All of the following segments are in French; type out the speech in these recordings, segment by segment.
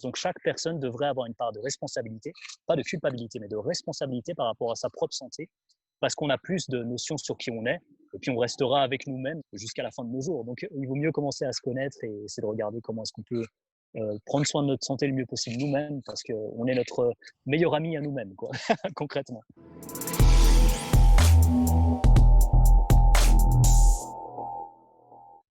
Donc, chaque personne devrait avoir une part de responsabilité, pas de culpabilité, mais de responsabilité par rapport à sa propre santé, parce qu'on a plus de notions sur qui on est, et puis on restera avec nous-mêmes jusqu'à la fin de nos jours. Donc, il vaut mieux commencer à se connaître et essayer de regarder comment est-ce qu'on peut prendre soin de notre santé le mieux possible nous-mêmes, parce qu'on est notre meilleur ami à nous-mêmes, quoi, concrètement.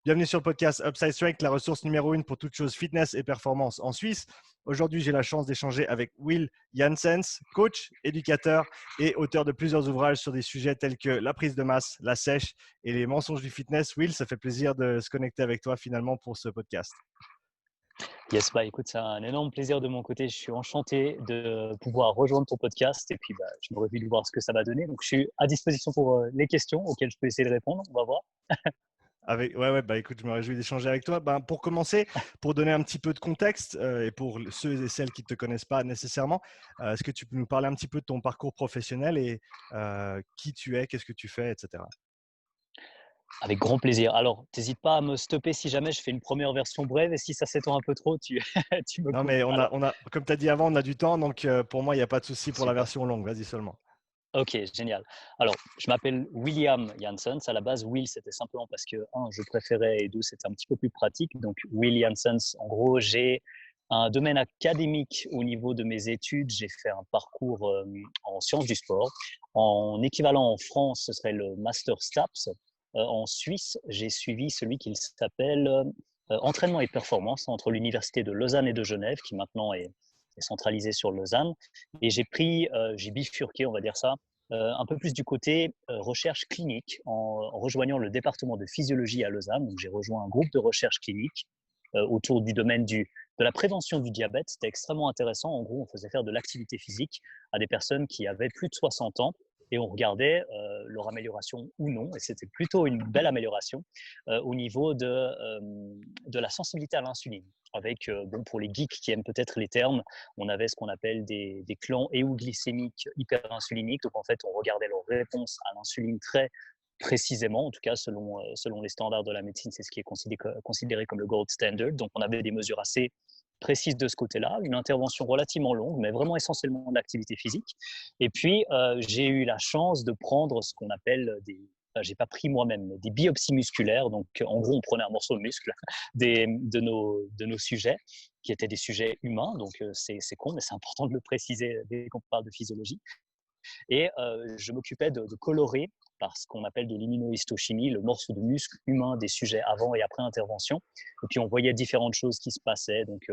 Bienvenue sur le podcast Upside Strength, la ressource numéro 1 pour toutes choses fitness et performance en Suisse. Aujourd'hui, j'ai la chance d'échanger avec Will Janssens, coach, éducateur et auteur de plusieurs ouvrages sur des sujets tels que la prise de masse, la sèche et les mensonges du fitness. Will, ça fait plaisir de se connecter avec toi finalement pour ce podcast. Yes, bah écoute, c'est un énorme plaisir de mon côté. Je suis enchanté de pouvoir rejoindre ton podcast et puis je me réjouis de voir ce que ça va donner. Donc, je suis à disposition pour les questions auxquelles je peux essayer de répondre. On va voir. Ouais, écoute, je me réjouis d'échanger avec toi. Pour commencer, pour donner un petit peu de contexte et pour ceux et celles qui ne te connaissent pas nécessairement, est-ce que tu peux nous parler un petit peu de ton parcours professionnel et qui tu es, qu'est-ce que tu fais, etc. Avec grand plaisir. Alors, n'hésite pas à me stopper si jamais je fais une première version brève et si ça s'étend un peu trop, tu me Non, coupes. mais Alors, comme tu as dit avant, on a du temps, donc pour moi, il n'y a pas de souci pour la super. version longue. Vas-y seulement. Ok, génial. Alors, je m'appelle William Janssens. À la base, Will, c'était simplement parce que, un, je préférais et deux, c'était un petit peu plus pratique. Donc, Will Janssens, en gros, j'ai un domaine académique au niveau de mes études. J'ai fait un parcours en sciences du sport. En équivalent en France, ce serait le Master STAPS. En Suisse, j'ai suivi celui qui s'appelle Entraînement et performance entre l'Université de Lausanne et de Genève, qui maintenant est centralisé sur Lausanne. Et j'ai bifurqué, on va dire ça, un peu plus du côté recherche clinique en rejoignant le département de physiologie à Lausanne. Donc, j'ai rejoint un groupe de recherche clinique autour du domaine de la prévention du diabète. C'était extrêmement intéressant. En gros, on faisait faire de l'activité physique à des personnes qui avaient plus de 60 ans et on regardait leur amélioration ou non. Et c'était plutôt une belle amélioration au niveau de la sensibilité à l'insuline. Avec, pour les geeks qui aiment peut-être les termes, on avait ce qu'on appelle des clans euglycémiques hyperinsuliniques. Donc, en fait, on regardait leur réponse à l'insuline très précisément, en tout cas selon les standards de la médecine, c'est ce qui est considéré comme le gold standard. Donc, on avait des mesures assez précises de ce côté-là, une intervention relativement longue, mais vraiment essentiellement d'activité physique. Et puis, j'ai eu la chance de prendre ce qu'on appelle j'ai pas pris moi-même, mais des biopsies musculaires. Donc, en gros, on prenait un morceau de muscle de nos sujets, qui étaient des sujets humains. Donc, c'est con, mais c'est important de le préciser dès qu'on parle de physiologie. Et je m'occupais de colorer par ce qu'on appelle de l'immunohistochimie, le morceau de muscle humain des sujets avant et après intervention. Et puis, on voyait différentes choses qui se passaient. Donc,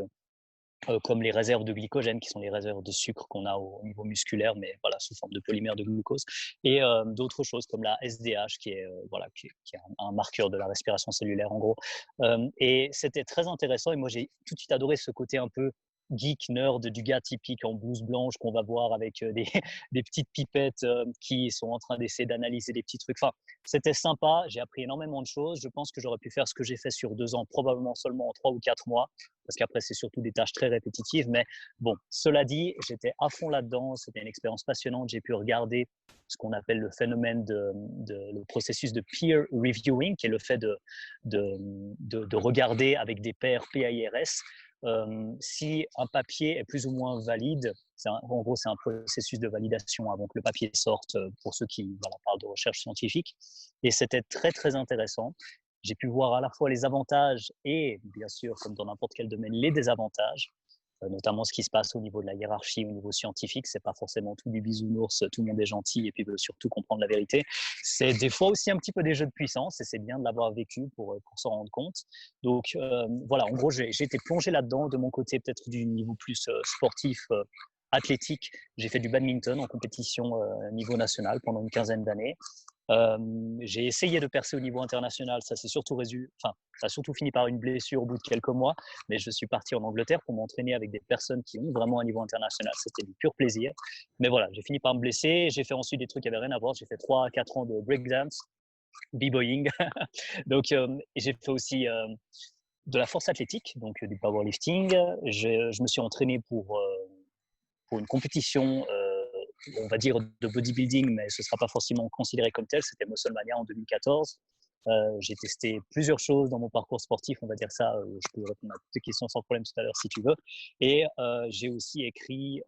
comme les réserves de glycogène, qui sont les réserves de sucre qu'on a au niveau musculaire, mais voilà, sous forme de polymère de glucose, et d'autres choses comme la SDH, qui est, qui est un marqueur de la respiration cellulaire, en gros. Et c'était très intéressant, et moi, j'ai tout de suite adoré ce côté un peu geek, nerd du gars typique en blouse blanche qu'on va voir avec des petites pipettes qui sont en train d'essayer d'analyser des petits trucs. Enfin, c'était sympa, j'ai appris énormément de choses. Je pense que j'aurais pu faire ce que j'ai fait sur 2 ans, probablement seulement en 3 ou 4 mois, parce qu'après, c'est surtout des tâches très répétitives. Mais bon, cela dit, j'étais à fond là-dedans. C'était une expérience passionnante. J'ai pu regarder ce qu'on appelle le phénomène le processus de peer reviewing, qui est le fait de regarder avec des pairs PAIRS si un papier est plus ou moins valide. En gros, c'est un processus de validation avant que le papier sorte pour ceux qui parlent de recherche scientifique. Et c'était très, très intéressant. J'ai pu voir à la fois les avantages et, bien sûr, comme dans n'importe quel domaine, les désavantages, notamment ce qui se passe au niveau de la hiérarchie, au niveau scientifique. C'est pas forcément tout du bisounours, tout le monde est gentil et puis veut surtout comprendre la vérité. C'est des fois aussi un petit peu des jeux de puissance et c'est bien de l'avoir vécu pour s'en rendre compte. Donc voilà, en gros, j'ai été plongé là-dedans. De mon côté, peut-être du niveau plus sportif, athlétique. J'ai fait du badminton en compétition niveau national pendant une quinzaine d'années. J'ai essayé de percer au niveau international, ça a surtout fini par une blessure au bout de quelques mois, mais je suis parti en Angleterre pour m'entraîner avec des personnes qui ont vraiment un niveau international, c'était du pur plaisir. Mais voilà, j'ai fini par me blesser, j'ai fait ensuite des trucs qui n'avaient rien à voir, j'ai fait 3 à 4 ans de breakdance, b-boying, donc j'ai fait aussi de la force athlétique, donc du powerlifting. Je me suis entraîné pour une compétition on va dire de bodybuilding, mais ce ne sera pas forcément considéré comme tel. C'était Musclemania en 2014. J'ai testé plusieurs choses dans mon parcours sportif, on va dire ça. Je peux répondre à toutes tes questions sans problème tout à l'heure si tu veux. Et j'ai aussi écrit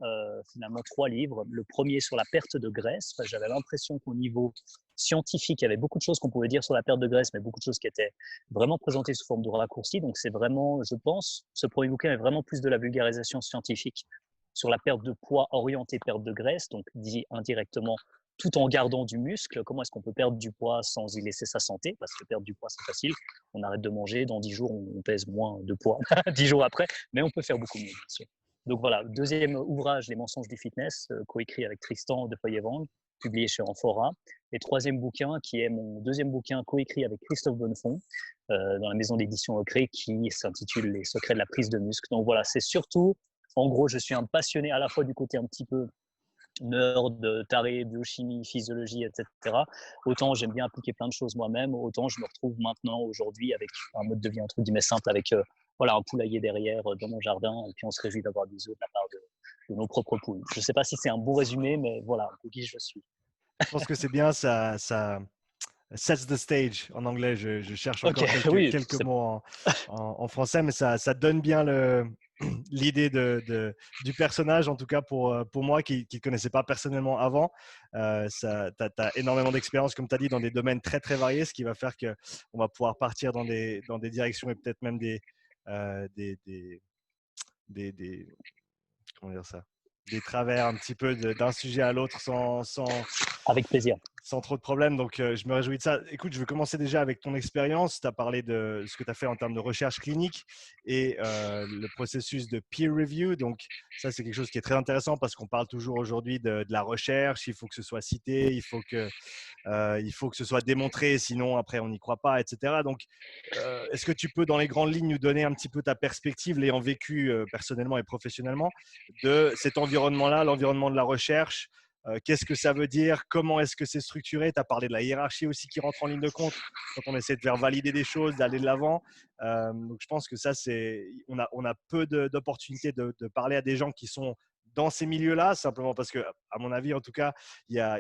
finalement 3 livres. Le premier sur la perte de graisse, parce que j'avais l'impression qu'au niveau scientifique, il y avait beaucoup de choses qu'on pouvait dire sur la perte de graisse, mais beaucoup de choses qui étaient vraiment présentées sous forme de raccourcis. Donc c'est vraiment, je pense, ce premier bouquin est vraiment plus de la vulgarisation scientifique sur la perte de poids orientée perte de graisse, donc dit indirectement tout en gardant du muscle. Comment est-ce qu'on peut perdre du poids sans y laisser sa santé? Parce que perdre du poids, c'est facile. On arrête de manger, dans 10 jours, on pèse moins de poids, 10 jours après, mais on peut faire beaucoup mieux, bien sûr. Donc voilà, deuxième ouvrage, Les mensonges du fitness, coécrit avec Tristan de Feuillevang, publié chez Amphora. Et troisième bouquin, qui est mon deuxième bouquin coécrit avec Christophe Bonnefond, dans la maison d'édition Ocré, qui s'intitule Les secrets de la prise de muscle. Donc voilà, c'est surtout, en gros, je suis un passionné à la fois du côté un petit peu nerd, taré, biochimie, physiologie, etc. Autant j'aime bien appliquer plein de choses moi-même, autant je me retrouve maintenant, aujourd'hui, avec un mode de vie entre guillemets simple, avec voilà, un poulailler derrière dans mon jardin, et puis on se réjouit d'avoir des œufs de la part de nos propres poules. Je ne sais pas si c'est un bon résumé, mais voilà un peu qui je suis. Je pense que c'est bien, ça sets the stage en anglais. Je cherche Ok, encore oui, quelques mots en français, mais ça donne bien l'idée du personnage, en tout cas pour moi qui ne connaissais pas personnellement avant. Tu as énormément d'expérience, comme tu as dit, dans des domaines très, très variés, ce qui va faire qu'on va pouvoir partir dans des directions et peut-être même des comment dire ça, des travers un petit peu d'un sujet à l'autre avec plaisir. sans trop de problèmes. Donc, je me réjouis de ça. Écoute, je vais commencer déjà avec ton expérience. Tu as parlé de ce que tu as fait en termes de recherche clinique et le processus de peer review. Donc, ça, c'est quelque chose qui est très intéressant parce qu'on parle toujours aujourd'hui de la recherche. Il faut que ce soit cité, il faut que ce soit démontré, sinon après on n'y croit pas, etc. Donc, est-ce que tu peux, dans les grandes lignes, nous donner un petit peu ta perspective, l'ayant vécu personnellement et professionnellement, de cet environnement-là, l'environnement de la recherche? Qu'est-ce que ça veut dire? Comment est-ce que c'est structuré? Tu as parlé de la hiérarchie aussi qui rentre en ligne de compte quand on essaie de faire valider des choses, d'aller de l'avant. Donc, je pense que ça, on a peu d'opportunités de parler à des gens qui sont dans ces milieux-là, simplement parce que, à mon avis, en tout cas, il y a,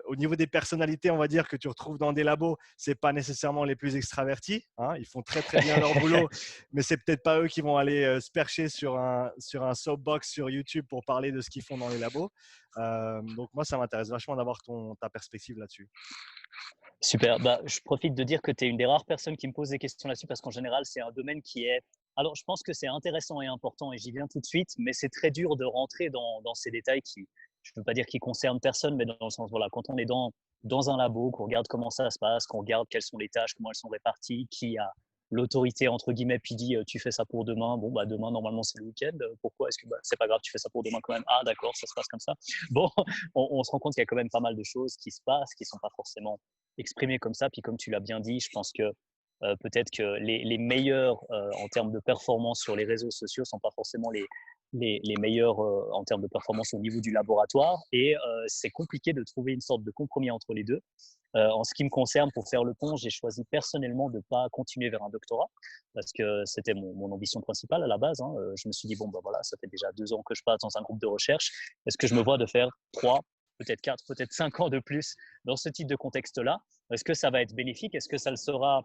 au niveau des personnalités, on va dire, que tu retrouves dans des labos, c'est pas nécessairement les plus extravertis. Hein, ils font très très bien leur boulot, mais c'est peut-être pas eux qui vont aller se percher sur un soapbox sur YouTube pour parler de ce qu'ils font dans les labos. Donc moi, ça m'intéresse vachement d'avoir ta perspective là-dessus. Super. Bah, je profite de dire que tu es une des rares personnes qui me pose des questions là-dessus parce qu'en général, c'est un domaine qui est. Alors, je pense que c'est intéressant et important et j'y viens tout de suite, mais c'est très dur de rentrer dans ces détails qui, je ne veux pas dire qui concernent personne, mais dans le sens, voilà, quand on est dans un labo, qu'on regarde comment ça se passe, qu'on regarde quelles sont les tâches, comment elles sont réparties, qui a l'autorité, entre guillemets, puis dit tu fais ça pour demain, bon, bah demain, normalement, c'est le week-end, pourquoi est-ce que bah, c'est pas grave, tu fais ça pour demain quand même, ah d'accord, ça se passe comme ça. Bon, on se rend compte qu'il y a quand même pas mal de choses qui se passent, qui ne sont pas forcément exprimé comme ça. Puis comme tu l'as bien dit, je pense que peut-être que les meilleurs en termes de performance sur les réseaux sociaux ne sont pas forcément les meilleurs en termes de performance au niveau du laboratoire. Et c'est compliqué de trouver une sorte de compromis entre les deux. En ce qui me concerne, pour faire le pont, j'ai choisi personnellement de ne pas continuer vers un doctorat parce que c'était mon ambition principale à la base. Hein. Je me suis dit, bon, ben voilà, ça fait déjà 2 ans que je passe dans un groupe de recherche. Est-ce que je me vois de faire 3, peut-être 4, peut-être 5 ans de plus dans ce type de contexte-là? Est-ce que ça va être bénéfique? Est-ce que ça le sera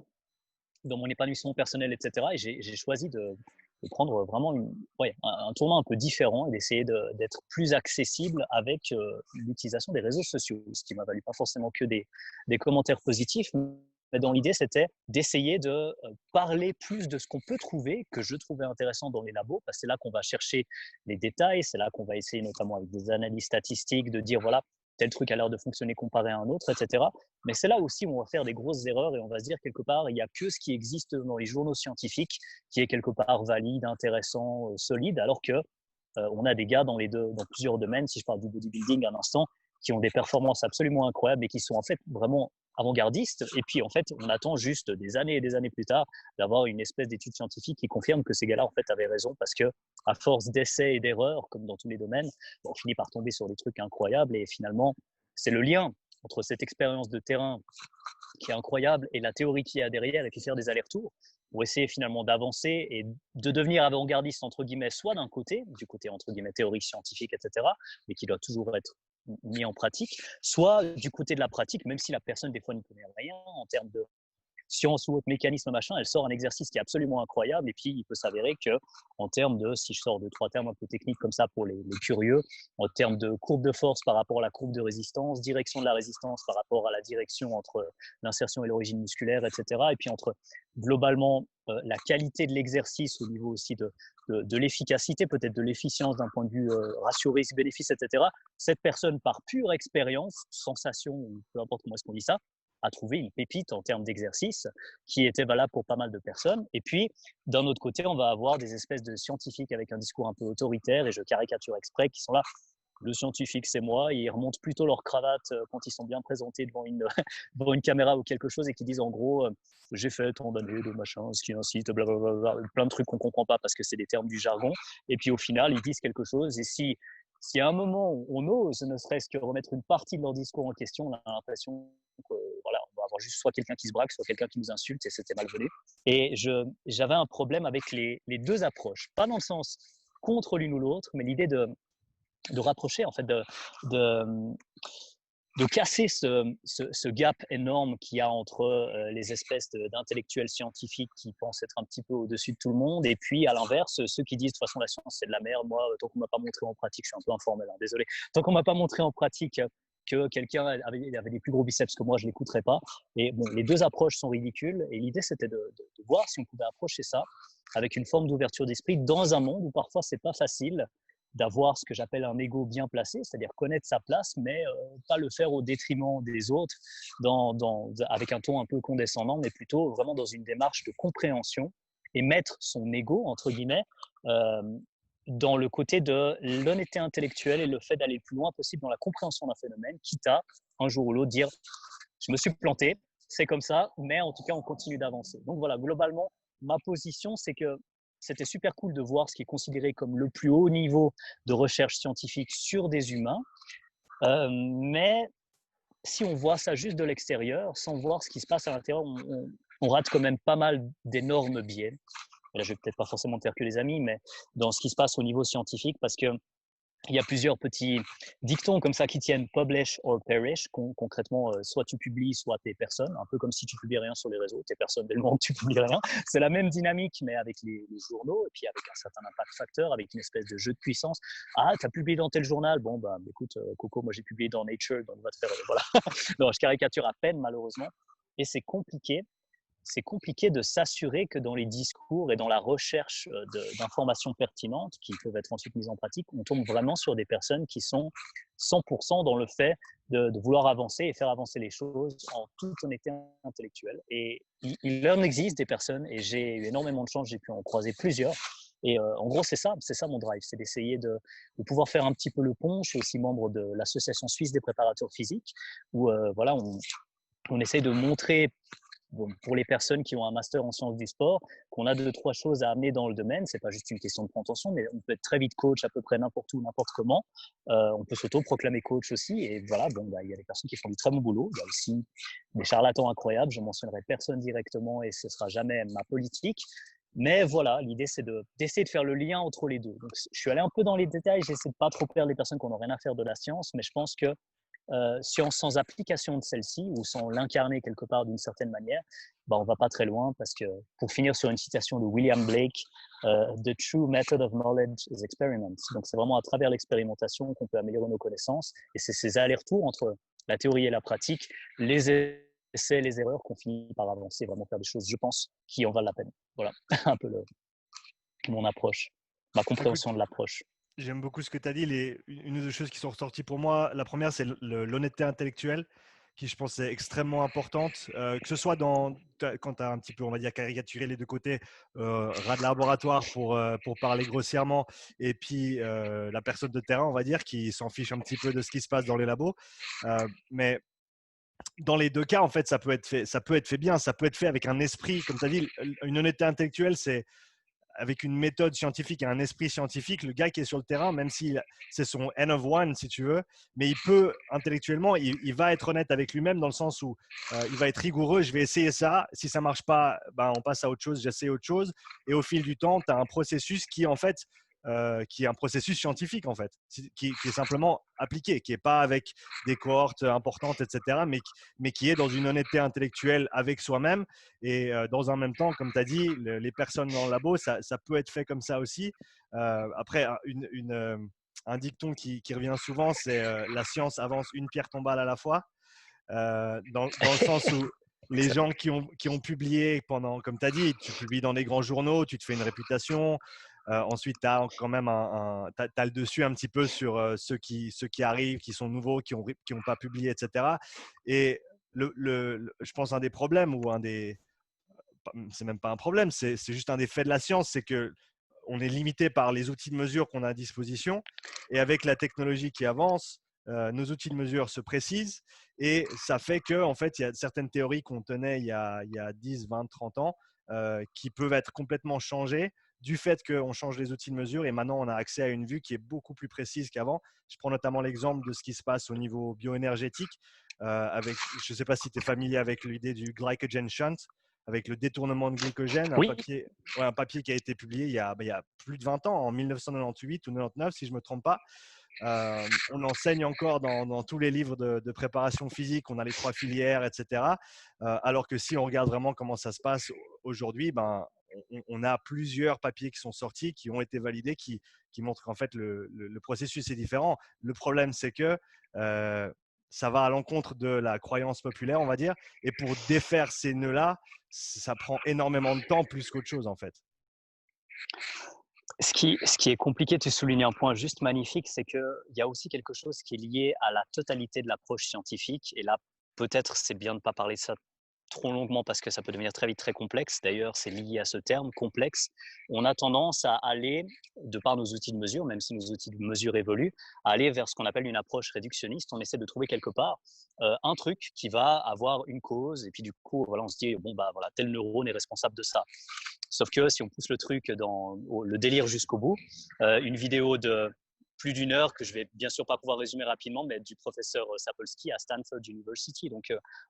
dans mon épanouissement personnel, etc. Et j'ai choisi de prendre vraiment un tournant un peu différent et d'essayer d'être plus accessible avec l'utilisation des réseaux sociaux, ce qui m'a valu pas forcément que des commentaires positifs, mais dans l'idée, c'était d'essayer de parler plus de ce qu'on peut trouver, que je trouvais intéressant dans les labos, parce que c'est là qu'on va chercher les détails, c'est là qu'on va essayer notamment avec des analyses statistiques de dire, voilà, tel truc a l'air de fonctionner comparé à un autre, etc. Mais c'est là aussi où on va faire des grosses erreurs et on va se dire quelque part, il n'y a que ce qui existe dans les journaux scientifiques qui est quelque part valide, intéressant, solide, alors que on a des gars dans plusieurs domaines, si je parle du bodybuilding un instant, qui ont des performances absolument incroyables et qui sont en fait vraiment avant-gardistes. Et puis en fait, on attend juste des années et des années plus tard d'avoir une espèce d'étude scientifique qui confirme que ces gars-là en fait avaient raison parce que à force d'essais et d'erreurs, comme dans tous les domaines, on finit par tomber sur des trucs incroyables et finalement, c'est le lien entre cette expérience de terrain qui est incroyable et la théorie qu'il y a derrière et puis faire des allers-retours pour essayer finalement d'avancer et de devenir avant-gardiste entre guillemets, soit d'un côté, du côté entre guillemets théorique, scientifique, etc., mais qui doit toujours être mis en pratique, soit du côté de la pratique, même si la personne des fois n'y connaît rien en termes science ou autre mécanisme, machin, elle sort un exercice qui est absolument incroyable. Et puis, il peut s'avérer qu'en termes de, si je sors 2-3 termes un peu techniques comme ça pour les curieux, en termes de courbe de force par rapport à la courbe de résistance, direction de la résistance par rapport à la direction entre l'insertion et l'origine musculaire, etc. Et puis entre globalement la qualité de l'exercice au niveau aussi de l'efficacité, peut-être de l'efficience d'un point de vue ratio risque-bénéfice, etc. Cette personne, par pure expérience, sensation, ou peu importe comment est-ce qu'on dit ça, a trouvé une pépite en termes d'exercice qui était valable pour pas mal de personnes. Et puis, d'un autre côté, on va avoir des espèces de scientifiques avec un discours un peu autoritaire, et je caricature exprès, qui sont là. Le scientifique, c'est moi. Et ils remontent plutôt leur cravate quand ils sont bien présentés devant devant une caméra ou quelque chose et qui disent en gros j'ai fait tant d'années de machin, ce qui incite, blablabla, plein de trucs qu'on ne comprend pas parce que c'est des termes du jargon. Et puis au final, ils disent quelque chose. Et si à un moment on ose ne serait-ce que remettre une partie de leur discours en question, on a l'impression que voilà, on va avoir juste soit quelqu'un qui se braque, soit quelqu'un qui nous insulte et c'était malvenu. Et j'avais un problème avec les deux approches, pas dans le sens contre l'une ou l'autre, mais l'idée de rapprocher, en fait, de casser ce gap énorme qu'il y a entre les espèces d'intellectuels scientifiques qui pensent être un petit peu au-dessus de tout le monde et puis à l'inverse, ceux qui disent de toute façon la science c'est de la merde, moi tant qu'on ne m'a pas montré en pratique, je suis un peu informel, hein, désolé, tant qu'on ne m'a pas montré en pratique que quelqu'un avait des plus gros biceps que moi, je ne l'écouterais pas. Et bon, les deux approches sont ridicules et l'idée c'était de voir si on pouvait approcher ça avec une forme d'ouverture d'esprit dans un monde où parfois c'est pas facile d'avoir ce que j'appelle un ego bien placé, c'est-à-dire connaître sa place, mais pas le faire au détriment des autres, avec un ton un peu condescendant, mais plutôt vraiment dans une démarche de compréhension et mettre son ego, entre guillemets, dans le côté de l'honnêteté intellectuelle et le fait d'aller le plus loin possible dans la compréhension d'un phénomène, quitte à, un jour ou l'autre, dire « je me suis planté, c'est comme ça, mais en tout cas, on continue d'avancer ». Donc voilà, globalement, ma position, c'est que c'était super cool de voir ce qui est considéré comme le plus haut niveau de recherche scientifique sur des humains. Mais si on voit ça juste de l'extérieur, sans voir ce qui se passe à l'intérieur, on rate quand même pas mal d'énormes biais. Et là, je vais peut-être pas forcément faire que les amis, mais dans ce qui se passe au niveau scientifique, parce que il y a plusieurs petits dictons comme ça qui tiennent publish or perish. Concrètement, soit tu publies, soit t'es personne. Un peu comme si tu publies rien sur les réseaux, t'es personne dès le moment que tu publies rien. C'est la même dynamique, mais avec les journaux et puis avec un certain impact facteur, avec une espèce de jeu de puissance. Ah, t'as publié dans tel journal. Bon, bah, écoute, Coco, moi j'ai publié dans Nature, donc on va te faire. Voilà. Non, je caricature à peine, malheureusement. Et c'est compliqué de s'assurer que dans les discours et dans la recherche d'informations pertinentes qui peuvent être ensuite mises en pratique, on tombe vraiment sur des personnes qui sont 100% dans le fait de vouloir avancer et faire avancer les choses en toute honnêteté intellectuelle. Et il en existe des personnes, et j'ai eu énormément de chance, j'ai pu en croiser plusieurs. Et en gros, c'est ça mon drive, c'est d'essayer de pouvoir faire un petit peu le pont. Je suis aussi membre de l'Association suisse des préparateurs physiques, où voilà, on essaie de montrer, bon, pour les personnes qui ont un master en sciences du sport, qu'on a 2-3 choses à amener dans le domaine. C'est pas juste une question de prétention, mais on peut être très vite coach à peu près n'importe où, n'importe comment. On peut s'auto-proclamer coach aussi. Et voilà, bon, bah, il y a des personnes qui font du très bon boulot. Il y a aussi des charlatans incroyables. Je mentionnerai personne directement et ce sera jamais ma politique. Mais voilà, l'idée, c'est d'essayer de faire le lien entre les deux. Donc, je suis allé un peu dans les détails. J'essaie de pas trop perdre les personnes qui n'ont rien à faire de la science, mais je pense que science sans application de celle-ci ou sans l'incarner quelque part d'une certaine manière, bah, on va pas très loin parce que, pour finir sur une citation de William Blake, The true method of knowledge is experiment. Donc c'est vraiment à travers l'expérimentation qu'on peut améliorer nos connaissances et c'est ces allers-retours entre la théorie et la pratique, les essais, les erreurs qu'on finit par avancer, vraiment faire des choses, je pense, qui en valent la peine. Voilà un peu mon approche, ma compréhension de l'approche. J'aime beaucoup ce que tu as dit. Une ou deux choses qui sont ressorties pour moi. La première, c'est l'honnêteté intellectuelle, qui je pense est extrêmement importante. Que ce soit quand tu as un petit peu, on va dire, caricaturé les deux côtés, rat de laboratoire pour parler grossièrement, et puis la personne de terrain, on va dire, qui s'en fiche un petit peu de ce qui se passe dans les labos. Mais dans les deux cas, en fait, ça peut être fait bien, ça peut être fait avec un esprit, comme tu as dit, une honnêteté intellectuelle, c'est avec une méthode scientifique et un esprit scientifique, le gars qui est sur le terrain, même si c'est son N of one, si tu veux, mais il peut intellectuellement, il va être honnête avec lui-même dans le sens où il va être rigoureux, je vais essayer ça, si ça ne marche pas, ben, on passe à autre chose, j'essaie autre chose, et au fil du temps, tu as un processus qui, en fait, qui est un processus scientifique en fait, qui est simplement appliqué, qui n'est pas avec des cohortes importantes, etc., mais qui est dans une honnêteté intellectuelle avec soi-même. Et dans un même temps, comme tu as dit, les personnes dans le labo, ça peut être fait comme ça aussi. Après, un dicton qui revient souvent, c'est la science avance une pierre tombale à la fois, dans le sens où les gens qui ont publié pendant, comme tu as dit, tu publies dans des grands journaux, tu te fais une réputation. Ensuite, tu as quand même t'as le dessus un petit peu sur ceux qui arrivent, qui sont nouveaux, qui ont pas publié, etc. Et je pense un des problèmes, ou c'est même pas un problème, c'est juste un des faits de la science, c'est que on est limité par les outils de mesure qu'on a à disposition. Et avec la technologie qui avance, nos outils de mesure se précisent. Et ça fait qu'en fait, il y a certaines théories qu'on tenait il y a 10, 20, 30 ans qui peuvent être complètement changées du fait qu'on change les outils de mesure. Et maintenant, on a accès à une vue qui est beaucoup plus précise qu'avant. Je prends notamment l'exemple de ce qui se passe au niveau bioénergétique. Je ne sais pas si tu es familier avec l'idée du glycogen shunt, avec le détournement de glycogène, Oui, un papier qui a été publié il y a plus de 20 ans, en 1998 ou 99, si je ne me trompe pas. On enseigne encore dans tous les livres de préparation physique, on a les 3 filières, etc. Alors que si on regarde vraiment comment ça se passe aujourd'hui, on a plusieurs papiers qui sont sortis, qui ont été validés, qui montrent qu'en fait le processus est différent. Le problème, c'est que ça va à l'encontre de la croyance populaire, on va dire. Et pour défaire ces nœuds-là, ça prend énormément de temps, plus qu'autre chose, en fait. ce qui est compliqué, tu soulignes un point juste magnifique, c'est qu'il y a aussi quelque chose qui est lié à la totalité de l'approche scientifique. Et là, peut-être c'est bien de ne pas parler de ça trop longuement parce que ça peut devenir très vite très complexe. D'ailleurs, c'est lié à ce terme complexe. On a tendance à aller, de par nos outils de mesure, même si nos outils de mesure évoluent, à aller vers ce qu'on appelle une approche réductionniste. On essaie de trouver quelque part un truc qui va avoir une cause, et puis du coup, voilà, on se dit, bon, bah voilà, tel neurone est responsable de ça. Sauf que si on pousse le truc dans le délire jusqu'au bout, une vidéo de plus d'une heure que je vais bien sûr pas pouvoir résumer rapidement, mais du professeur Sapolsky à Stanford University. Donc,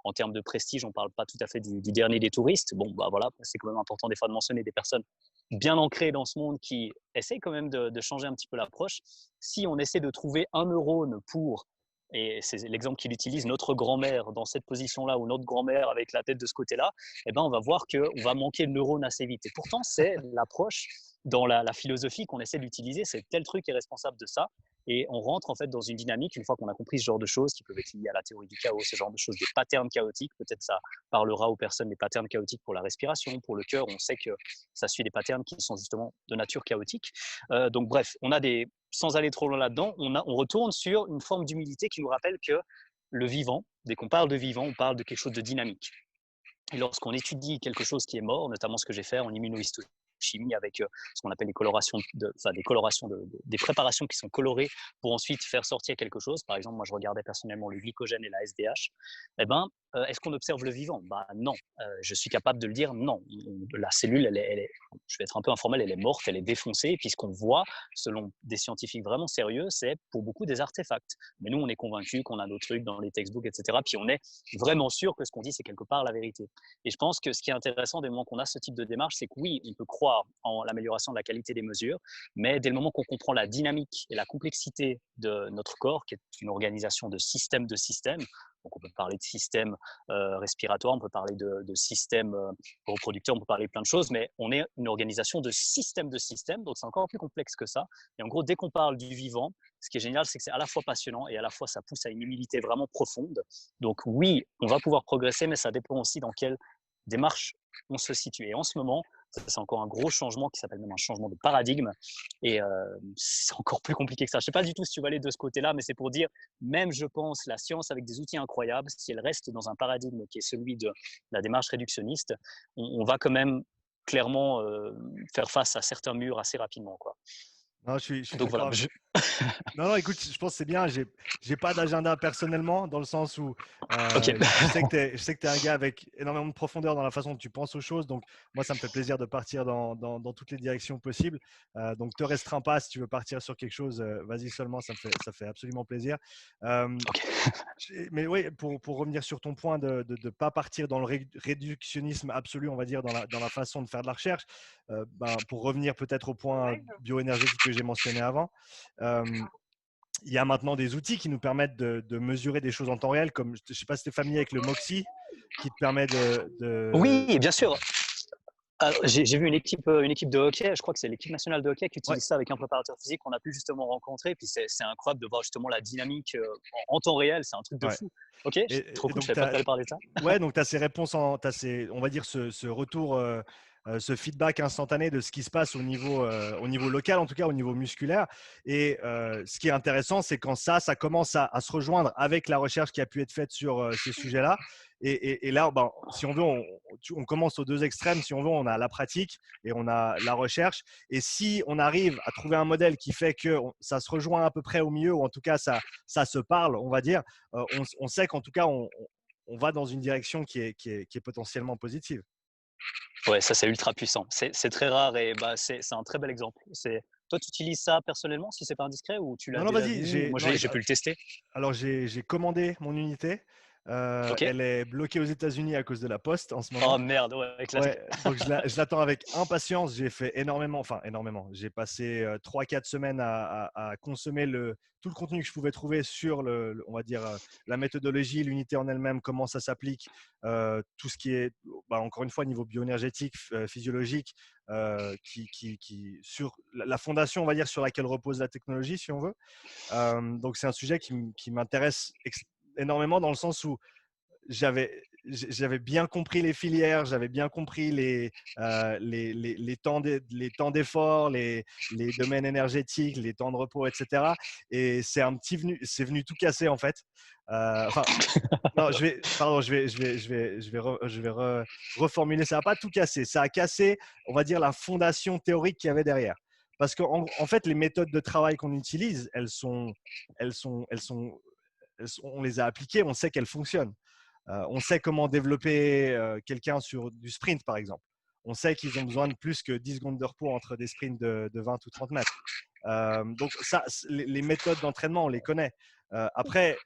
en termes de prestige, on parle pas tout à fait du dernier des touristes. Bon, bah voilà, c'est quand même important des fois de mentionner des personnes bien ancrées dans ce monde qui essayent quand même de changer un petit peu l'approche. Si on essaie de trouver un neurone pour, et c'est l'exemple qu'il utilise, notre grand-mère dans cette position-là, ou notre grand-mère avec la tête de ce côté-là, eh ben, on va voir qu'on va manquer de neurones assez vite. Et pourtant, c'est l'approche dans la philosophie qu'on essaie d'utiliser, c'est tel truc est responsable de ça. Et on rentre en fait dans une dynamique, une fois qu'on a compris ce genre de choses, qui peuvent être liées à la théorie du chaos, ce genre de choses, des patterns chaotiques. Peut-être ça parlera aux personnes des patterns chaotiques pour la respiration, pour le cœur. On sait que ça suit des patterns qui sont justement de nature chaotique. Donc bref, on a des, sans aller trop loin là-dedans, on retourne sur une forme d'humilité qui nous rappelle que le vivant, dès qu'on parle de vivant, on parle de quelque chose de dynamique. Et lorsqu'on étudie quelque chose qui est mort, notamment ce que j'ai fait en immunohistochimie avec ce qu'on appelle des colorations, des préparations qui sont colorées pour ensuite faire sortir quelque chose. Par exemple, moi, je regardais personnellement le glycogène et la SDH. Eh ben, est-ce qu'on observe le vivant? Bah non. Je suis capable de le dire, non. La cellule, je vais être un peu informel, elle est morte, elle est défoncée. Et puis ce qu'on voit, selon des scientifiques vraiment sérieux, c'est pour beaucoup des artefacts. Mais nous, on est convaincus qu'on a nos trucs dans les textbooks, etc. Puis on est vraiment sûr que ce qu'on dit, c'est quelque part la vérité. Et je pense que ce qui est intéressant dès le moment qu'on a ce type de démarche, c'est que oui, on peut croire en l'amélioration de la qualité des mesures, mais dès le moment qu'on comprend la dynamique et la complexité de notre corps, qui est une organisation de système, donc on peut parler de système respiratoire, on peut parler de système reproducteur, on peut parler de plein de choses, mais on est une organisation de système, donc c'est encore plus complexe que ça. Et en gros, dès qu'on parle du vivant, ce qui est génial, c'est que c'est à la fois passionnant et à la fois ça pousse à une humilité vraiment profonde. Donc oui, on va pouvoir progresser, mais ça dépend aussi dans quelle démarche on se situe. Et en ce moment, c'est encore un gros changement qui s'appelle même un changement de paradigme. Et c'est encore plus compliqué que ça. Je ne sais pas du tout si tu vas aller de ce côté-là, mais c'est pour dire, même je pense, la science avec des outils incroyables, si elle reste dans un paradigme qui est celui de la démarche réductionniste, on va quand même clairement faire face à certains murs assez rapidement, quoi. Non, je suis Donc voilà. d'accord. Non, écoute, je pense que c'est bien. J'ai pas d'agenda personnellement, dans le sens où Ok. je sais que tu es un gars avec énormément de profondeur dans la façon dont tu penses aux choses. Donc, moi, ça me fait plaisir de partir dans toutes les directions possibles. Donc, te restreins pas si tu veux partir sur quelque chose. Vas-y seulement, ça fait absolument plaisir. Ok. Mais oui, pour revenir sur ton point de ne pas partir dans le réductionnisme absolu, on va dire, dans la façon de faire de la recherche, pour revenir peut-être au point bioénergétique que j'ai mentionné avant. Il y a maintenant des outils qui nous permettent de mesurer des choses en temps réel, comme je ne sais pas si tu es familier avec le Moxie, qui te permet Oui, bien sûr. J'ai vu une équipe de hockey, je crois que c'est l'équipe nationale de hockey qui Ouais, utilise ça avec un préparateur physique qu'on a pu justement rencontrer. Puis c'est incroyable de voir justement la dynamique en temps réel, c'est un truc de ouais. fou. Ok, trop Et cool, je donc, savais pas que tu allais parler de ça. ouais, donc tu as ces réponses, on va dire, ce retour, ce feedback instantané de ce qui se passe au niveau local, en tout cas au niveau musculaire. Et ce qui est intéressant, c'est quand ça commence à se rejoindre avec la recherche qui a pu être faite sur ces sujets-là. Et là, ben, si on veut, on commence aux deux extrêmes. Si on veut, on a la pratique et on a la recherche. Et si on arrive à trouver un modèle qui fait que ça se rejoint à peu près au milieu, ou en tout cas ça se parle, on va dire, on sait qu'en tout cas, on va dans une direction qui est potentiellement positive. Ouais, ça c'est ultra puissant. C'est très rare et bah, c'est un très bel exemple. Toi, tu utilises ça personnellement, si c'est pas indiscret, ou tu l'as Non, non, déjà vas-y. vu? Moi, Non, j'ai pu le tester. alors, j'ai commandé mon unité. Ok. Elle est bloquée aux États-Unis à cause de la poste en ce Oh moment. merde, ouais, classique. Ouais, donc je l'attends avec impatience. J'ai fait énormément, enfin énormément. J'ai passé 3-4 semaines à consommer tout le contenu que je pouvais trouver sur on va dire, la méthodologie, l'unité en elle-même, comment ça s'applique, tout ce qui est, bah, encore une fois, niveau bioénergétique, physiologique, sur la fondation, on va dire, sur laquelle repose la technologie, si on veut. Donc c'est un sujet qui m'intéresse énormément dans le sens où j'avais bien compris les filières, j'avais bien compris les temps d'effort, les domaines énergétiques, les temps de repos, etc. Et c'est venu tout casser en fait. Enfin, non, pardon, je vais reformuler. Ça n'a pas tout cassé. Ça a cassé, on va dire, la fondation théorique qu'il y avait derrière. Parce qu'en en fait, les méthodes de travail qu'on utilise, on les a appliquées, on sait qu'elles fonctionnent. On sait comment développer quelqu'un sur du sprint, par exemple. On sait qu'ils ont besoin de plus que 10 secondes de repos entre des sprints de 20 ou 30 mètres. Donc, ça, les méthodes d'entraînement, on les connaît. Après,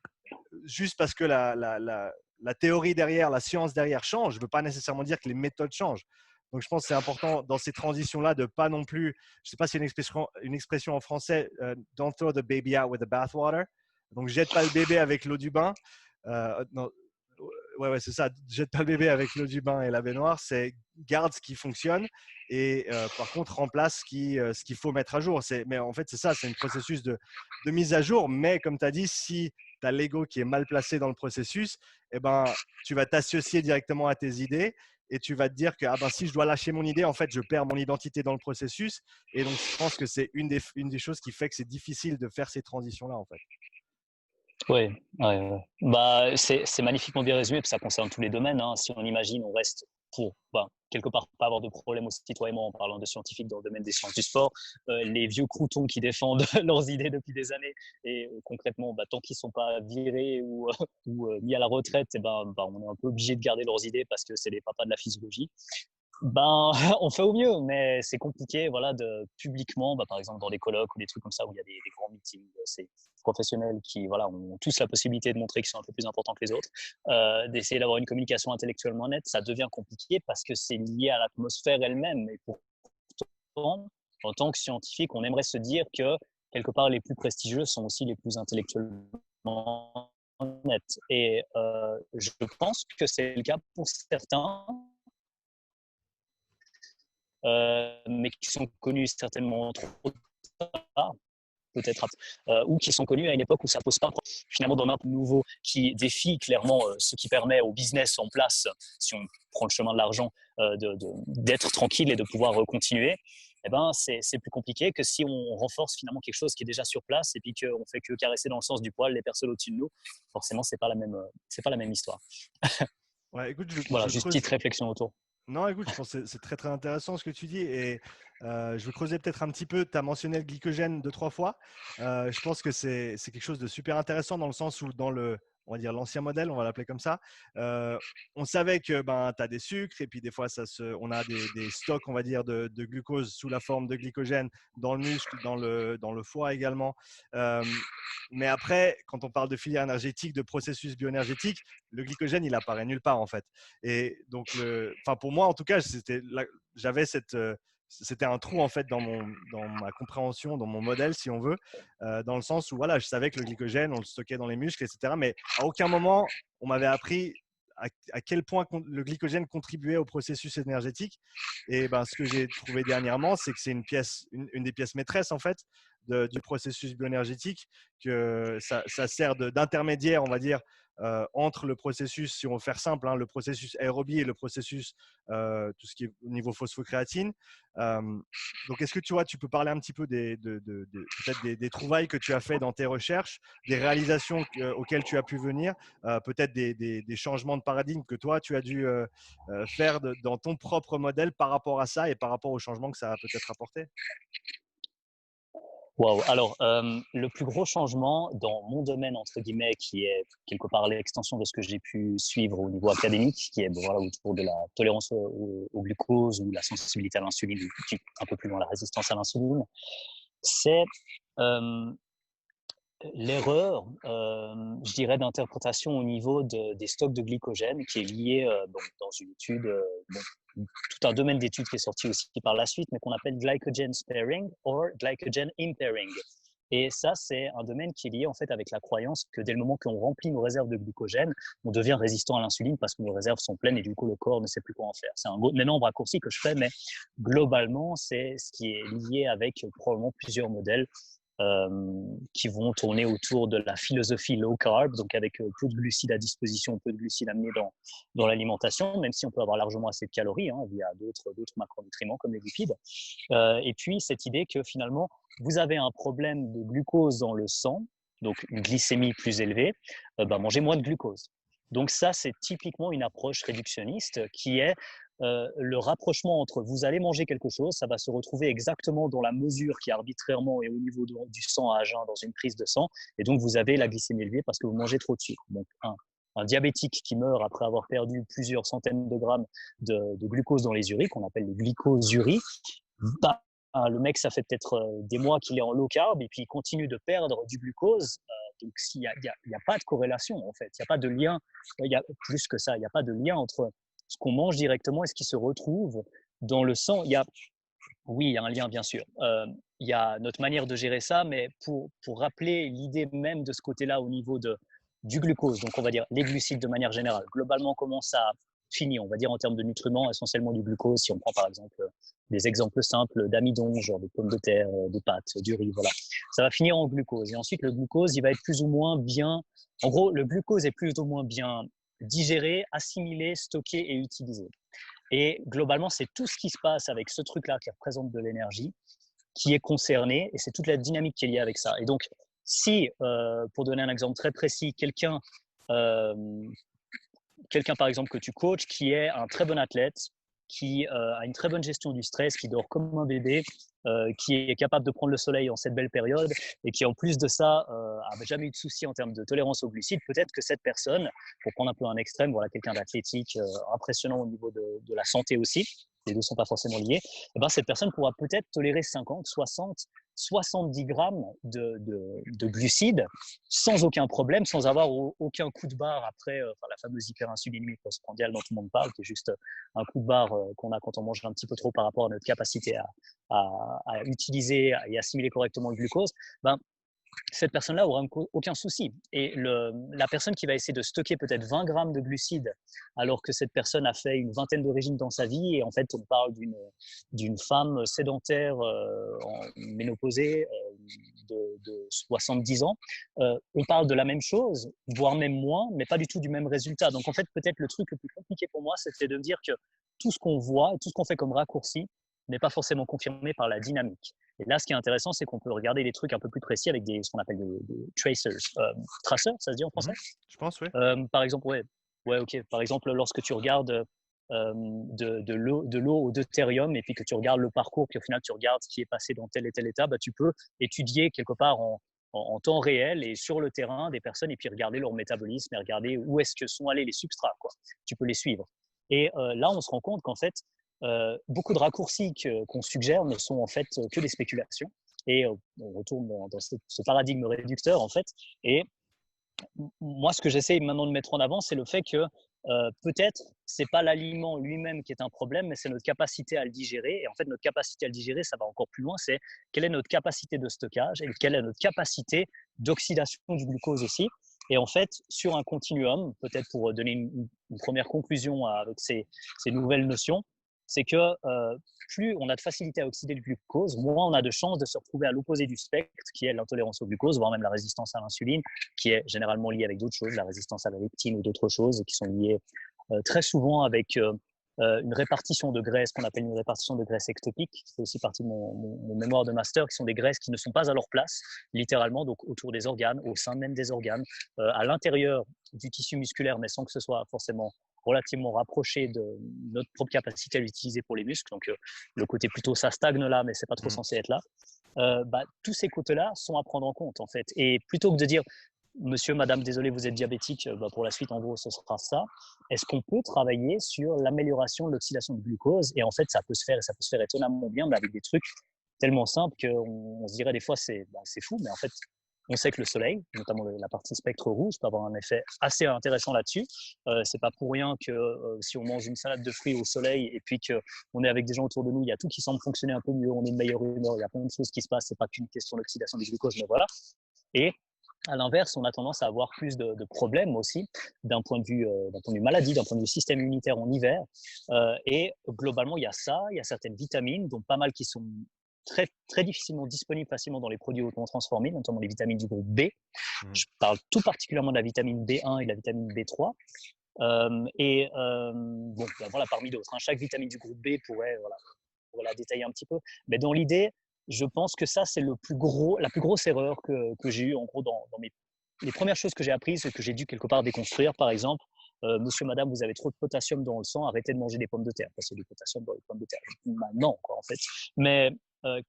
juste parce que la théorie derrière, la science derrière change, ne veut pas nécessairement dire que les méthodes changent. Donc, je pense que c'est important dans ces transitions-là de pas non plus, je ne sais pas si y a une expression en français, don't throw the baby out with the bathwater. Donc, jette pas le bébé avec l'eau du bain. Non, ouais, c'est ça. Jette pas le bébé avec l'eau du bain et la baignoire. C'est garde ce qui fonctionne et par contre remplace ce qu'il faut mettre à jour. Mais en fait, c'est ça. C'est un processus de mise à jour. Mais comme tu as dit, si tu as l'ego qui est mal placé dans le processus, eh ben, tu vas t'associer directement à tes idées et tu vas te dire que ah ben, si je dois lâcher mon idée, en fait, je perds mon identité dans le processus. Et donc, je pense que c'est une des choses qui fait que c'est difficile de faire ces transitions-là, en fait. Oui, ouais, ouais. Bah, c'est magnifiquement bien résumé, puis ça concerne tous les domaines, hein. Si on imagine, on reste pour, bah, quelque part, pas avoir de problème aussi, toi et moi, en parlant de scientifiques dans le domaine des sciences du sport, les vieux croutons qui défendent leurs idées depuis des années et concrètement, bah, tant qu'ils sont pas virés ou, ou mis à la retraite, eh ben, bah, on est un peu obligé de garder leurs idées parce que c'est les papas de la physiologie. Ben, on fait au mieux, mais c'est compliqué, voilà, de publiquement, bah, par exemple dans des colloques ou des trucs comme ça où il y a des grands meetings, c'est professionnels qui, voilà, ont tous la possibilité de montrer qu'ils sont un peu plus importants que les autres, d'essayer d'avoir une communication intellectuellement nette, ça devient compliqué parce que c'est lié à l'atmosphère elle-même. Et pourtant, en tant que scientifique, on aimerait se dire que quelque part les plus prestigieux sont aussi les plus intellectuellement nets. Et je pense que c'est le cas pour certains, mais qui sont connus certainement trop tard, peut-être, ou qui sont connus à une époque où ça pose pas finalement dans un nouveau qui défie clairement ce qui permet au business en place, si on prend le chemin de l'argent, d'être tranquille et de pouvoir continuer. Eh ben, c'est plus compliqué que si on renforce finalement quelque chose qui est déjà sur place et puis qu'on fait que caresser dans le sens du poil les personnes au-dessus de nous. Forcément, c'est pas la même histoire. Ouais, écoute, Voilà, juste petite réflexion autour. Non, écoute, je pense que c'est très très intéressant ce que tu dis et je veux creuser peut-être un petit peu. Tu as mentionné le glycogène 2-3 fois. Je pense que c'est quelque chose de super intéressant dans le sens où dans on va dire l'ancien modèle, on va l'appeler comme ça, euh, on savait que ben, tu as des sucres et puis des fois on a des stocks, on va dire, de glucose sous la forme de glycogène dans le muscle, dans le foie également. Euh, mais après, quand on parle de filière énergétique, de processus bioénergétique, le glycogène, il apparaît nulle part en fait. Et donc, enfin pour moi en tout cas, j'avais c'était un trou en fait dans ma compréhension, dans mon modèle, si on veut, dans le sens où voilà, je savais que le glycogène, on le stockait dans les muscles, etc. Mais à aucun moment, on m'avait appris à quel point le glycogène contribuait au processus énergétique. Et ben, ce que j'ai trouvé dernièrement, c'est que c'est une des pièces maîtresses en fait du processus bioénergétique, que ça sert d'intermédiaire, on va dire, entre le processus, si on veut faire simple, hein, le processus aérobie et le processus, tout ce qui est au niveau phosphocréatine. Donc, est-ce que tu peux parler un petit peu peut-être des trouvailles que tu as fait dans tes recherches, des réalisations auxquelles tu as pu venir, peut-être des changements de paradigme que toi, tu as dû faire dans ton propre modèle par rapport à ça et par rapport aux changements que ça a peut-être apporté? Wow. Alors, le plus gros changement dans mon domaine, entre guillemets, qui est quelque part l'extension de ce que j'ai pu suivre au niveau académique, qui est voilà, autour de la tolérance au glucose ou la sensibilité à l'insuline, ou un peu plus loin la résistance à l'insuline, c'est l'erreur, je dirais, d'interprétation au niveau des stocks de glycogène qui est lié dans une étude, tout un domaine d'études qui est sorti aussi par la suite, mais qu'on appelle glycogen sparing or glycogen impairing. Et ça, c'est un domaine qui est lié en fait avec la croyance que dès le moment qu'on remplit nos réserves de glucogène, on devient résistant à l'insuline parce que nos réserves sont pleines et du coup le corps ne sait plus quoi en faire. C'est un énorme raccourci que je fais, mais globalement, c'est ce qui est lié avec probablement plusieurs modèles qui vont tourner autour de la philosophie low carb, donc avec peu de glucides à disposition, peu de glucides amenés dans l'alimentation, même si on peut avoir largement assez de calories via d'autres macronutriments comme les lipides. Et puis cette idée que finalement, vous avez un problème de glucose dans le sang, donc une glycémie plus élevée, mangez moins de glucose. Donc ça, c'est typiquement une approche réductionniste qui est le rapprochement entre vous allez manger quelque chose, ça va se retrouver exactement dans la mesure qui arbitrairement est au niveau du sang à jeun dans une prise de sang, et donc vous avez la glycémie élevée parce que vous mangez trop de sucre. Donc un diabétique qui meurt après avoir perdu plusieurs centaines de grammes de glucose dans les uriques, qu'on appelle les glycosuries, bah, le mec, ça fait peut-être des mois qu'il est en low carb et puis il continue de perdre du glucose. Donc, il n'y a pas de corrélation, en fait. Il n'y a pas de lien. Il y a plus que ça. Il n'y a pas de lien entre ce qu'on mange directement et ce qui se retrouve dans le sang. Oui, il y a un lien, bien sûr. Il y a notre manière de gérer ça, mais pour rappeler l'idée même de ce côté-là au niveau du glucose, donc on va dire les glucides de manière générale, globalement, comment ça finit, on va dire en termes de nutriments, essentiellement du glucose, si on prend par exemple des exemples simples d'amidon, genre de pommes de terre, de pâtes, du riz, voilà. Ça va finir en glucose. Et ensuite, le glucose, il va être plus ou moins bien… En gros, le glucose est plus ou moins bien digéré, assimilé, stocké et utilisé. Et globalement, c'est tout ce qui se passe avec ce truc-là qui représente de l'énergie qui est concerné, et c'est toute la dynamique qui est liée avec ça. Et donc, si, pour donner un exemple très précis, quelqu'un par exemple que tu coaches qui est un très bon athlète, qui a une très bonne gestion du stress, qui dort comme un bébé, qui est capable de prendre le soleil en cette belle période et qui en plus de ça n'a jamais eu de soucis en termes de tolérance aux glucides, peut-être que cette personne, pour prendre un peu un extrême, voilà quelqu'un d'athlétique, impressionnant au niveau de la santé aussi, les deux ne sont pas forcément liés, et ben cette personne pourra peut-être tolérer 50, 60, 70 grammes de glucides sans aucun problème, sans avoir aucun coup de barre après la fameuse hyperinsulinémie postprandiale dont tout le monde parle, qui est juste un coup de barre qu'on a quand on mange un petit peu trop par rapport à notre capacité à utiliser et assimiler correctement le glucose. Cette personne-là aura aucun souci. Et la personne qui va essayer de stocker peut-être 20 grammes de glucides, alors que cette personne a fait une vingtaine de régimes dans sa vie, et en fait, on parle d'une femme sédentaire en ménopausée de 70 ans, on parle de la même chose, voire même moins, mais pas du tout du même résultat. Donc, en fait, peut-être le truc le plus compliqué pour moi, c'était de me dire que tout ce qu'on voit, tout ce qu'on fait comme raccourci, n'est pas forcément confirmé par la dynamique. Et là, ce qui est intéressant, c'est qu'on peut regarder des trucs un peu plus précis avec ce qu'on appelle des tracers. Traceurs, ça se dit en français? Je pense, oui. Par exemple, ouais, ok. Par exemple, lorsque tu regardes de l'eau au deutérium et puis que tu regardes le parcours, puis au final, tu regardes ce qui est passé dans tel et tel état, tu peux étudier quelque part en temps réel et sur le terrain des personnes et puis regarder leur métabolisme et regarder où est-ce que sont allés les substrats, quoi. Tu peux les suivre. Et là, on se rend compte qu'en fait, beaucoup de raccourcis qu'on suggère ne sont en fait que des spéculations. Et on retourne dans ce paradigme réducteur, en fait. Et moi, ce que j'essaie maintenant de mettre en avant, c'est le fait que peut-être c'est pas l'aliment lui-même qui est un problème, mais c'est notre capacité à le digérer. Et en fait, notre capacité à le digérer, ça va encore plus loin. C'est quelle est notre capacité de stockage et quelle est notre capacité d'oxydation du glucose aussi. Et en fait, sur un continuum, peut-être pour donner une première conclusion avec ces nouvelles notions, c'est que plus on a de facilité à oxyder le glucose, moins on a de chances de se retrouver à l'opposé du spectre, qui est l'intolérance au glucose, voire même la résistance à l'insuline, qui est généralement liée avec d'autres choses, la résistance à la leptine ou d'autres choses, qui sont liées très souvent avec une répartition de graisse qu'on appelle une répartition de graisse ectopique. C'est aussi partie de mon mémoire de master, qui sont des graisses qui ne sont pas à leur place, littéralement, donc autour des organes, au sein même des organes, à l'intérieur du tissu musculaire, mais sans que ce soit forcément relativement rapproché de notre propre capacité à l'utiliser pour les muscles. Donc, le côté plutôt, ça stagne là, mais c'est pas trop censé être là. Tous ces côtés-là sont à prendre en compte, en fait. Et plutôt que de dire, monsieur, madame, désolé, vous êtes diabétique, pour la suite, en gros, ce sera ça. Est-ce qu'on peut travailler sur l'amélioration de l'oxydation de glucose? Et en fait, ça peut se faire, et ça peut se faire étonnamment bien, mais avec des trucs tellement simples qu'on se dirait des fois, c'est fou, mais en fait, on sait que le soleil, notamment la partie spectre rouge, peut avoir un effet assez intéressant là-dessus. C'est pas pour rien que si on mange une salade de fruits au soleil et puis qu'on est avec des gens autour de nous, il y a tout qui semble fonctionner un peu mieux, on est de meilleure humeur, il y a plein de choses qui se passent, c'est pas qu'une question d'oxydation du glucose, mais voilà. Et à l'inverse, on a tendance à avoir plus de problèmes aussi d'un point de vue maladie, d'un point de vue système immunitaire en hiver. Et globalement, il y a ça, il y a certaines vitamines, dont pas mal qui sont très, très difficilement disponibles facilement dans les produits hautement transformés, notamment les vitamines du groupe B. Je parle tout particulièrement de la vitamine B1 et de la vitamine B3. Voilà, parmi d'autres. Chaque vitamine du groupe B pourrait la détailler un petit peu. Mais dans l'idée, je pense que ça, c'est la plus grosse erreur que j'ai eue, en gros, dans les premières choses que j'ai apprises et que j'ai dû quelque part déconstruire. Par exemple, monsieur, madame, vous avez trop de potassium dans le sang, arrêtez de manger des pommes de terre, parce qu'il y a du potassium dans les pommes de terre. Non, quoi, en fait. Mais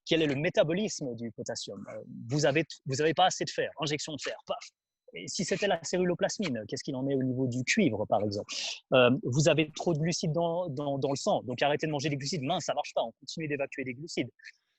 quel est le métabolisme du potassium? Vous avez pas assez de fer, injection de fer, paf. Et si c'était la celluloplasmine, qu'est-ce qu'il en est au niveau du cuivre, par exemple? Vous avez trop de glucides dans le sang, donc arrêtez de manger des glucides. Mince, ça marche pas, on continue d'évacuer des glucides.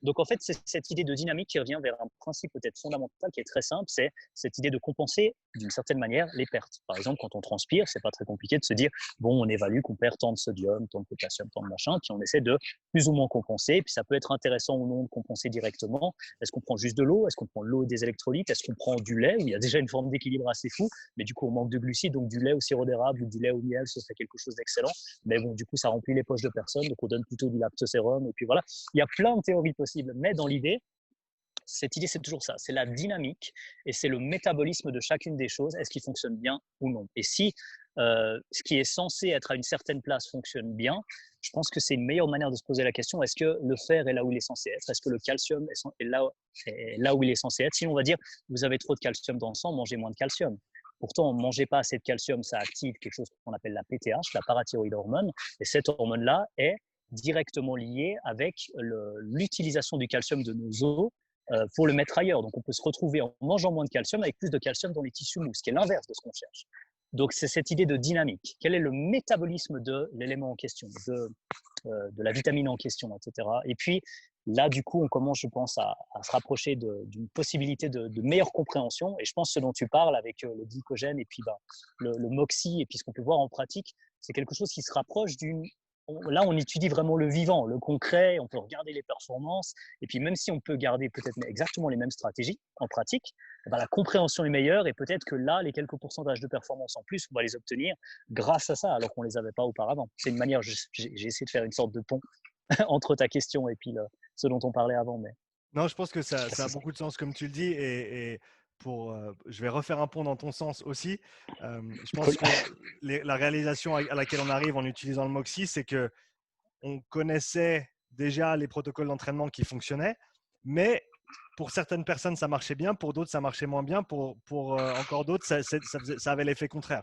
Donc en fait, c'est cette idée de dynamique qui revient vers un principe peut-être fondamental qui est très simple, c'est cette idée de compenser d'une certaine manière les pertes. Par exemple, quand on transpire, c'est pas très compliqué de se dire, bon, on évalue qu'on perd tant de sodium, tant de potassium, tant de machin, puis on essaie de plus ou moins compenser, puis ça peut être intéressant ou non de compenser directement. Est-ce qu'on prend juste de l'eau? Est-ce qu'on prend de l'eau et des électrolytes? Est-ce qu'on prend du lait, où il y a déjà une forme d'équilibre assez fou, mais du coup on manque de glucides, donc du lait au sirop d'érable ou du lait au miel, ce serait quelque chose d'excellent. Mais bon, du coup, ça remplit les poches de personnes, donc on donne plutôt du lactosérum, et puis voilà. Il y a plein de théories possibles, mais dans l'idée, cette idée, c'est toujours ça, c'est la dynamique et c'est le métabolisme de chacune des choses, est-ce qu'il fonctionne bien ou non. Et si ce qui est censé être à une certaine place fonctionne bien, je pense que c'est une meilleure manière de se poser la question, est-ce que le fer est là où il est censé être? Est-ce que le calcium est là où il est censé être? Sinon, on va dire, vous avez trop de calcium dans le sang, mangez moins de calcium. Pourtant, ne mangez pas assez de calcium, ça active quelque chose qu'on appelle la PTH, la parathyroïde hormone, et cette hormone-là est directement liée avec l'utilisation du calcium de nos os pour le mettre ailleurs. Donc, on peut se retrouver en mangeant moins de calcium avec plus de calcium dans les tissus mous, ce qui est l'inverse de ce qu'on cherche. Donc, c'est cette idée de dynamique. Quel est le métabolisme de l'élément en question, de la vitamine en question, etc. Et puis, là, du coup, on commence, je pense, à se rapprocher d'une possibilité de meilleure compréhension. Et je pense que ce dont tu parles avec le glycogène et puis le MOXIE et puis ce qu'on peut voir en pratique, c'est quelque chose qui se rapproche là, on étudie vraiment le vivant, le concret, on peut regarder les performances, et puis même si on peut garder peut-être exactement les mêmes stratégies en pratique, la compréhension est meilleure, et peut-être que là, les quelques pourcentages de performance en plus, on va les obtenir grâce à ça, alors qu'on ne les avait pas auparavant. C'est une manière, j'ai essayé de faire une sorte de pont entre ta question et puis ce dont on parlait avant. Mais Non, je pense que ça a beaucoup de sens, comme tu le dis. Et je vais refaire un pont dans ton sens aussi. Je pense cool. que la réalisation à laquelle on arrive en utilisant le MOXIE, c'est que on connaissait déjà les protocoles d'entraînement qui fonctionnaient, mais pour certaines personnes, ça marchait bien, pour d'autres, ça marchait moins bien, pour encore d'autres, ça avait l'effet contraire.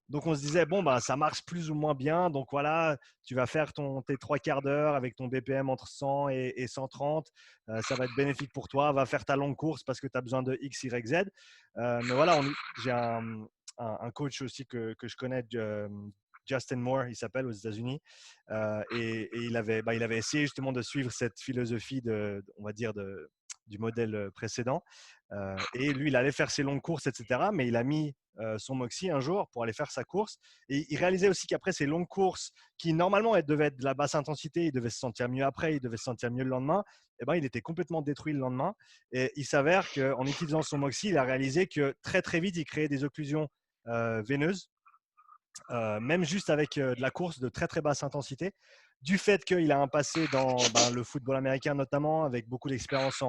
Donc, on se disait, bon, bah, ça marche plus ou moins bien. Donc, voilà, tu vas faire tes 3/4 d'heure avec ton BPM entre 100 et 130. Ça va être bénéfique pour toi. Va faire ta longue course parce que tu as besoin de X, Y, Z. Mais voilà, j'ai un coach aussi que je connais, Justin Moore, il s'appelle, aux États-Unis. Et il avait essayé justement de suivre cette philosophie on va dire, du modèle précédent. Et lui, il allait faire ses longues courses, etc. Mais il a mis son Moxie un jour pour aller faire sa course. Et il réalisait aussi qu'après ces longues courses, qui normalement elles devaient être de la basse intensité, il devait se sentir mieux après, il devait se sentir mieux le lendemain, eh ben, il était complètement détruit le lendemain. Et il s'avère qu'en utilisant son Moxie, il a réalisé que très très vite, il créait des occlusions veineuses, même juste avec de la course de très très basse intensité, du fait qu'il a un passé dans le football américain notamment, avec beaucoup d'expérience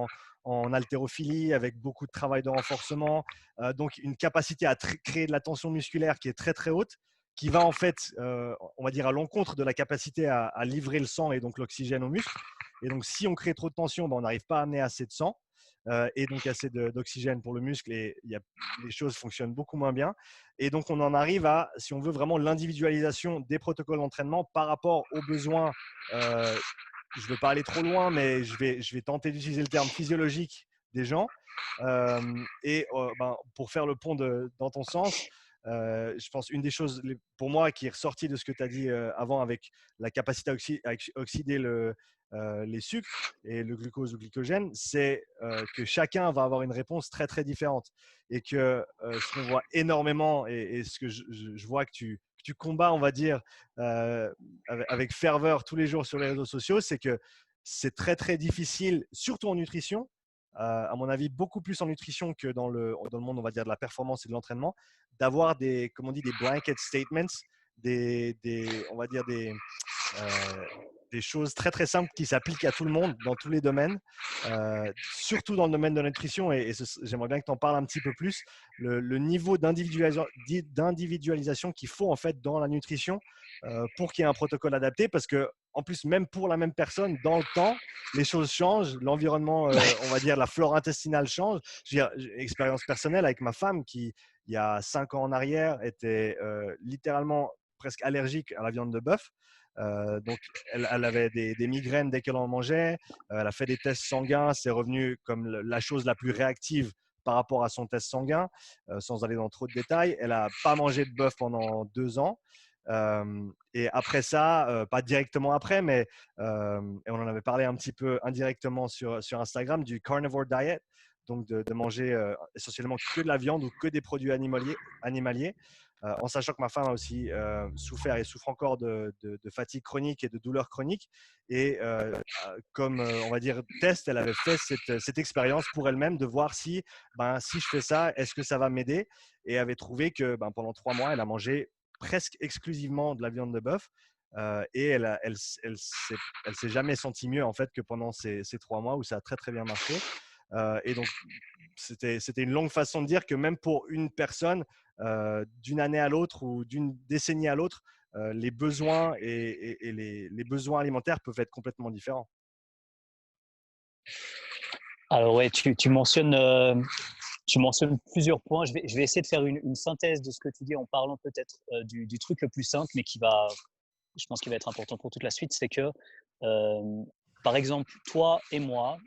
en haltérophilie, avec beaucoup de travail de renforcement, donc une capacité à créer de la tension musculaire qui est très très haute, qui va en fait, on va dire, à l'encontre de la capacité à livrer le sang et donc l'oxygène aux muscles. Et donc si on crée trop de tension, on n'arrive pas à amener assez de sang et donc assez d'oxygène pour le muscle, et les choses fonctionnent beaucoup moins bien. Et donc, on en arrive à, si on veut vraiment, l'individualisation des protocoles d'entraînement par rapport aux besoins. Je ne veux pas aller trop loin, mais je vais tenter d'utiliser le terme physiologique des gens. Pour faire le pont dans ton sens, je pense une des choses pour moi qui est ressortie de ce que tu as dit avant, avec la capacité à oxyder les sucres et le glucose ou glycogène, c'est que chacun va avoir une réponse très très différente, et que ce qu'on voit énormément, et ce que je vois que tu combats, on va dire, avec ferveur tous les jours sur les réseaux sociaux, c'est que c'est très très difficile, surtout en nutrition, à mon avis beaucoup plus en nutrition que dans le monde, on va dire, de la performance et de l'entraînement, d'avoir comme on dit, des blanket statements, on va dire des choses très très simples qui s'appliquent à tout le monde dans tous les domaines, surtout dans le domaine de la nutrition. Et j'aimerais bien que tu en parles un petit peu plus, le niveau d'individualisation qu'il faut en fait dans la nutrition pour qu'il y ait un protocole adapté, parce que en plus, même pour la même personne, dans le temps, les choses changent, l'environnement, on va dire la flore intestinale change. Je veux dire, j'ai expérience personnelle avec ma femme qui, il y a 5 ans en arrière, était littéralement presque allergique à la viande de bœuf. Donc, elle avait des migraines dès qu'elle en mangeait. Elle a fait des tests sanguins. C'est revenu comme la chose la plus réactive par rapport à son test sanguin, sans aller dans trop de détails. Elle n'a pas mangé de bœuf pendant 2 ans. Et après ça, pas directement après, mais et on en avait parlé un petit peu indirectement sur Instagram, du carnivore diet, donc de manger essentiellement que de la viande ou que des produits animaliers, en sachant que ma femme a aussi souffert et souffre encore de fatigue chronique et de douleurs chroniques. Et comme, on va dire, test, elle avait fait cette expérience pour elle-même de voir si je fais ça, est-ce que ça va m'aider, et avait trouvé que pendant 3 mois, elle a mangé presque exclusivement de la viande de bœuf. Et elle s'est jamais sentie mieux en fait que pendant ces 3 mois où ça a très très bien marché. Et donc, c'était une longue façon de dire que même pour une personne, d'une année à l'autre ou d'une décennie à l'autre, les besoins et les besoins alimentaires peuvent être complètement différents. Alors ouais, tu mentionnes plusieurs points. Je vais essayer de faire une synthèse de ce que tu dis en parlant peut-être du truc le plus simple, mais je pense qu'il va être important pour toute la suite. C'est que, par exemple, toi et moi,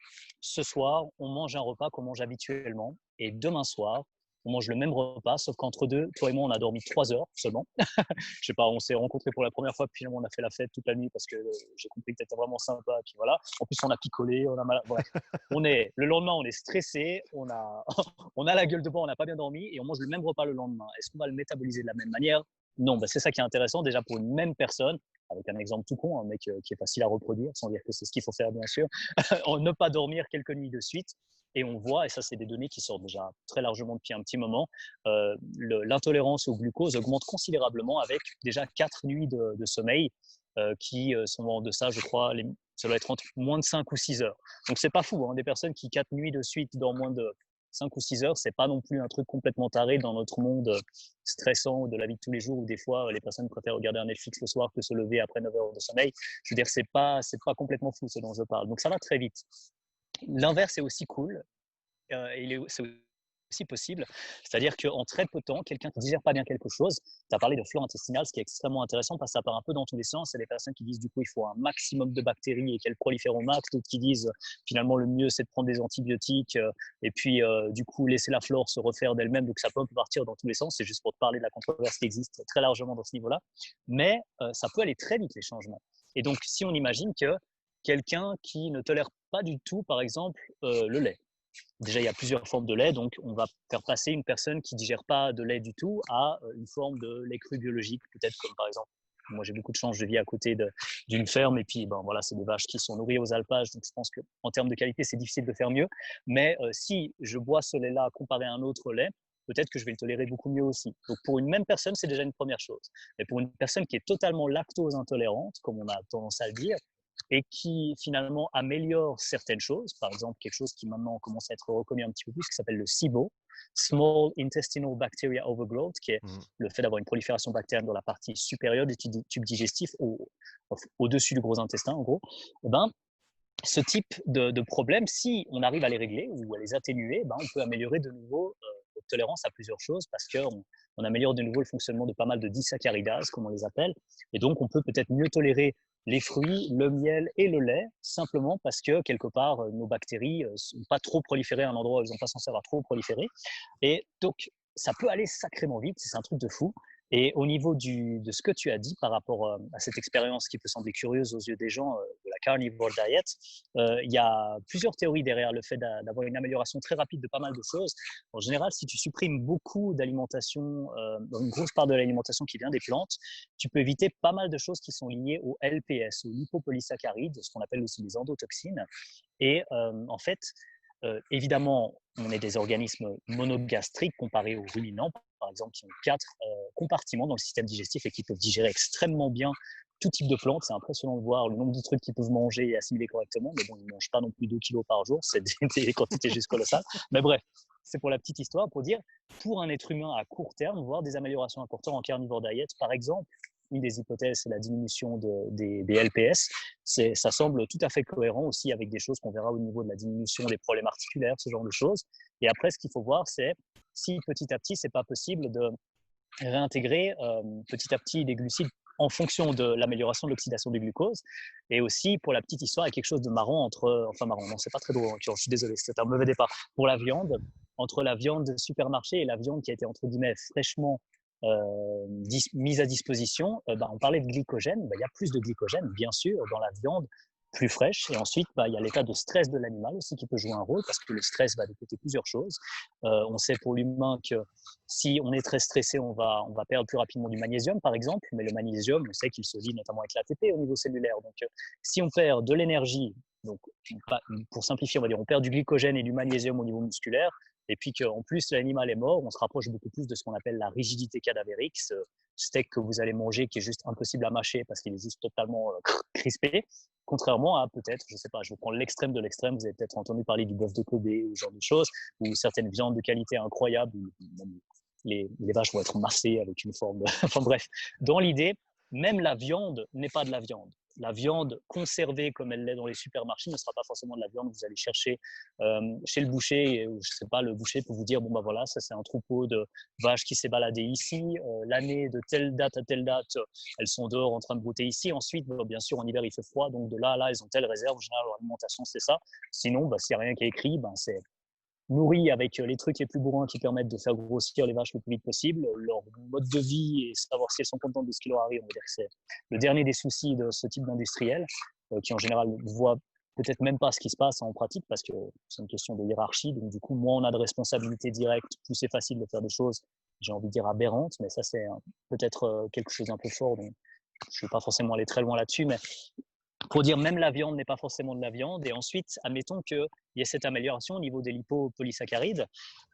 ce soir, on mange un repas qu'on mange habituellement, et demain soir, on mange le même repas, sauf qu'entre deux, toi et moi, on a dormi 3 heures seulement. Je sais pas, on s'est rencontrés pour la première fois, puis finalement on a fait la fête toute la nuit parce que j'ai compris que tu étais vraiment sympa, puis voilà. En plus, on a picolé, on a mal. Bref, le lendemain, on est stressé, on a, on a la gueule de bois, on n'a pas bien dormi, et on mange le même repas le lendemain. Est-ce qu'on va le métaboliser de la même manière? Non, c'est ça qui est intéressant, déjà pour une même personne, avec un exemple tout con, un mec qui est facile à reproduire, sans dire que c'est ce qu'il faut faire, bien sûr, ne pas dormir quelques nuits de suite. Et on voit, et ça c'est des données qui sortent déjà très largement depuis un petit moment, l'intolérance au glucose augmente considérablement avec déjà 4 nuits de sommeil qui sont en deçà, je crois, ça doit être entre moins de 5 ou 6 heures. Donc c'est pas fou, hein, des personnes qui 4 nuits de suite dorment moins de 5 ou 6 heures, c'est pas non plus un truc complètement taré dans notre monde stressant de la vie de tous les jours, où des fois les personnes préfèrent regarder un Netflix le soir que se lever après 9 heures de sommeil. Je veux dire, c'est pas complètement fou ce dont je parle. Donc ça va très vite. L'inverse est aussi cool, c'est aussi possible. C'est-à-dire qu'en très peu de temps, quelqu'un qui ne digère pas bien quelque chose, tu as parlé de flore intestinale, ce qui est extrêmement intéressant parce que ça part un peu dans tous les sens. Il y a des personnes qui disent du coup il faut un maximum de bactéries et qu'elles prolifèrent au max, d'autres qui disent finalement le mieux c'est de prendre des antibiotiques et puis du coup laisser la flore se refaire d'elle-même, donc ça peut un peu partir dans tous les sens. C'est juste pour te parler de la controverse qui existe très largement dans ce niveau-là. Mais ça peut aller très vite les changements. Et donc si on imagine que quelqu'un qui ne tolère pas du tout, par exemple, le lait. Déjà, il y a plusieurs formes de lait, donc on va faire passer une personne qui ne digère pas de lait du tout à une forme de lait cru biologique, peut-être comme par exemple, moi j'ai beaucoup de chance, je vis à côté d'une ferme et puis ben, voilà, c'est des vaches qui sont nourries aux alpages, donc je pense qu'en termes de qualité, c'est difficile de faire mieux. Mais si je bois ce lait-là comparé à un autre lait, peut-être que je vais le tolérer beaucoup mieux aussi. Donc pour une même personne, c'est déjà une première chose. Mais pour une personne qui est totalement lactose intolérante, comme on a tendance à le dire, et qui finalement améliore certaines choses. Par exemple, quelque chose qui maintenant commence à être reconnu un petit peu plus, qui s'appelle le SIBO, Small Intestinal Bacteria Overgrowth, qui est le fait d'avoir une prolifération bactérienne dans la partie supérieure du tube digestif, au-dessus du gros intestin, en gros. Et ben, ce type de problème, si on arrive à les régler ou à les atténuer, ben, on peut améliorer de nouveau notre tolérance à plusieurs choses parce qu'on améliore de nouveau le fonctionnement de pas mal de disaccharidases, comme on les appelle. Et donc, on peut peut-être mieux tolérer les fruits, le miel et le lait, simplement parce que, quelque part, nos bactéries ne sont pas trop proliférées à un endroit où elles ne sont pas censées avoir trop proliféré. Et donc, ça peut aller sacrément vite, c'est un truc de fou. Et au niveau de ce que tu as dit par rapport à cette expérience qui peut sembler curieuse aux yeux des gens de la carnivore diet, il y a plusieurs théories derrière le fait d'avoir une amélioration très rapide de pas mal de choses. En général, si tu supprimes beaucoup d'alimentation, une grosse part de l'alimentation qui vient des plantes, tu peux éviter pas mal de choses qui sont liées au LPS, aux lipopolysaccharides, ce qu'on appelle aussi les endotoxines. Et en fait, évidemment, on est des organismes monogastriques comparés aux ruminants, par exemple, qui ont 4 compartiments dans le système digestif et qui peuvent digérer extrêmement bien tout type de plantes. C'est impressionnant de voir le nombre de trucs qu'ils peuvent manger et assimiler correctement. Mais bon, ils ne mangent pas non plus 2 kilos par jour. C'est des quantités juste colossales. Mais bref, c'est pour la petite histoire, pour dire, pour un être humain à court terme, voir des améliorations importantes en carnivore diet, par exemple, une des hypothèses, c'est la diminution des LPS. Ça semble tout à fait cohérent aussi avec des choses qu'on verra au niveau de la diminution des problèmes articulaires, ce genre de choses. Et après, ce qu'il faut voir, c'est si petit à petit, c'est pas possible de réintégrer petit à petit des glucides en fonction de l'amélioration de l'oxydation du glucose. Et aussi, pour la petite histoire, il y a quelque chose de marrant enfin marrant, non, c'est pas très drôle, je suis désolé, c'est un mauvais départ. Pour la viande, entre la viande de supermarché et la viande qui a été, entre guillemets, fraîchement mise à disposition, on parlait de glycogène, il y a plus de glycogène, bien sûr, dans la viande plus fraîche. Et ensuite, il y a l'état de stress de l'animal aussi qui peut jouer un rôle parce que le stress va détecter plusieurs choses. On sait pour l'humain que si on est très stressé, on va perdre plus rapidement du magnésium, par exemple. Mais le magnésium, on sait qu'il se lie notamment avec l'ATP au niveau cellulaire. Donc, si on perd de l'énergie, donc pour simplifier, on va dire, on perd du glycogène et du magnésium au niveau musculaire, et puis qu'en plus l'animal est mort, on se rapproche beaucoup plus de ce qu'on appelle la rigidité cadavérique, ce steak que vous allez manger qui est juste impossible à mâcher parce qu'il est juste totalement crispé. Contrairement à peut-être, je ne sais pas, je vais prendre l'extrême de l'extrême, vous avez peut-être entendu parler du bœuf de Kobe ou ce genre de choses, ou certaines viandes de qualité incroyable, où les vaches vont être massées avec une forme de... Enfin bref, dans l'idée, même la viande n'est pas de la viande. La viande conservée comme elle l'est dans les supermarchés ne sera pas forcément de la viande que vous allez chercher chez le boucher. Et, je sais pas, le boucher peut vous dire, bon bah voilà, ça c'est un troupeau de vaches qui s'est baladé ici, l'année de telle date à telle date, elles sont dehors en train de brouter ici. Ensuite, bien sûr, en hiver il fait froid, donc de là à là, elles ont telle réserve. En général, leur alimentation c'est ça. Sinon, s'il n'y a rien qui est écrit, c'est nourris avec les trucs les plus bourrins qui permettent de faire grossir les vaches le plus vite possible. Leur mode de vie et savoir si elles sont contentes de ce qui leur arrive, on va dire que c'est le dernier des soucis de ce type d'industriel, qui en général ne voit peut-être même pas ce qui se passe en pratique parce que c'est une question de hiérarchie. Donc du coup, moins on a de responsabilité directe, plus c'est facile de faire des choses, j'ai envie de dire aberrantes, mais ça c'est peut-être quelque chose d'un peu fort. Donc je ne vais pas forcément aller très loin là-dessus, mais pour dire même la viande n'est pas forcément de la viande. Et ensuite, admettons qu'il y ait cette amélioration au niveau des lipopolysaccharides.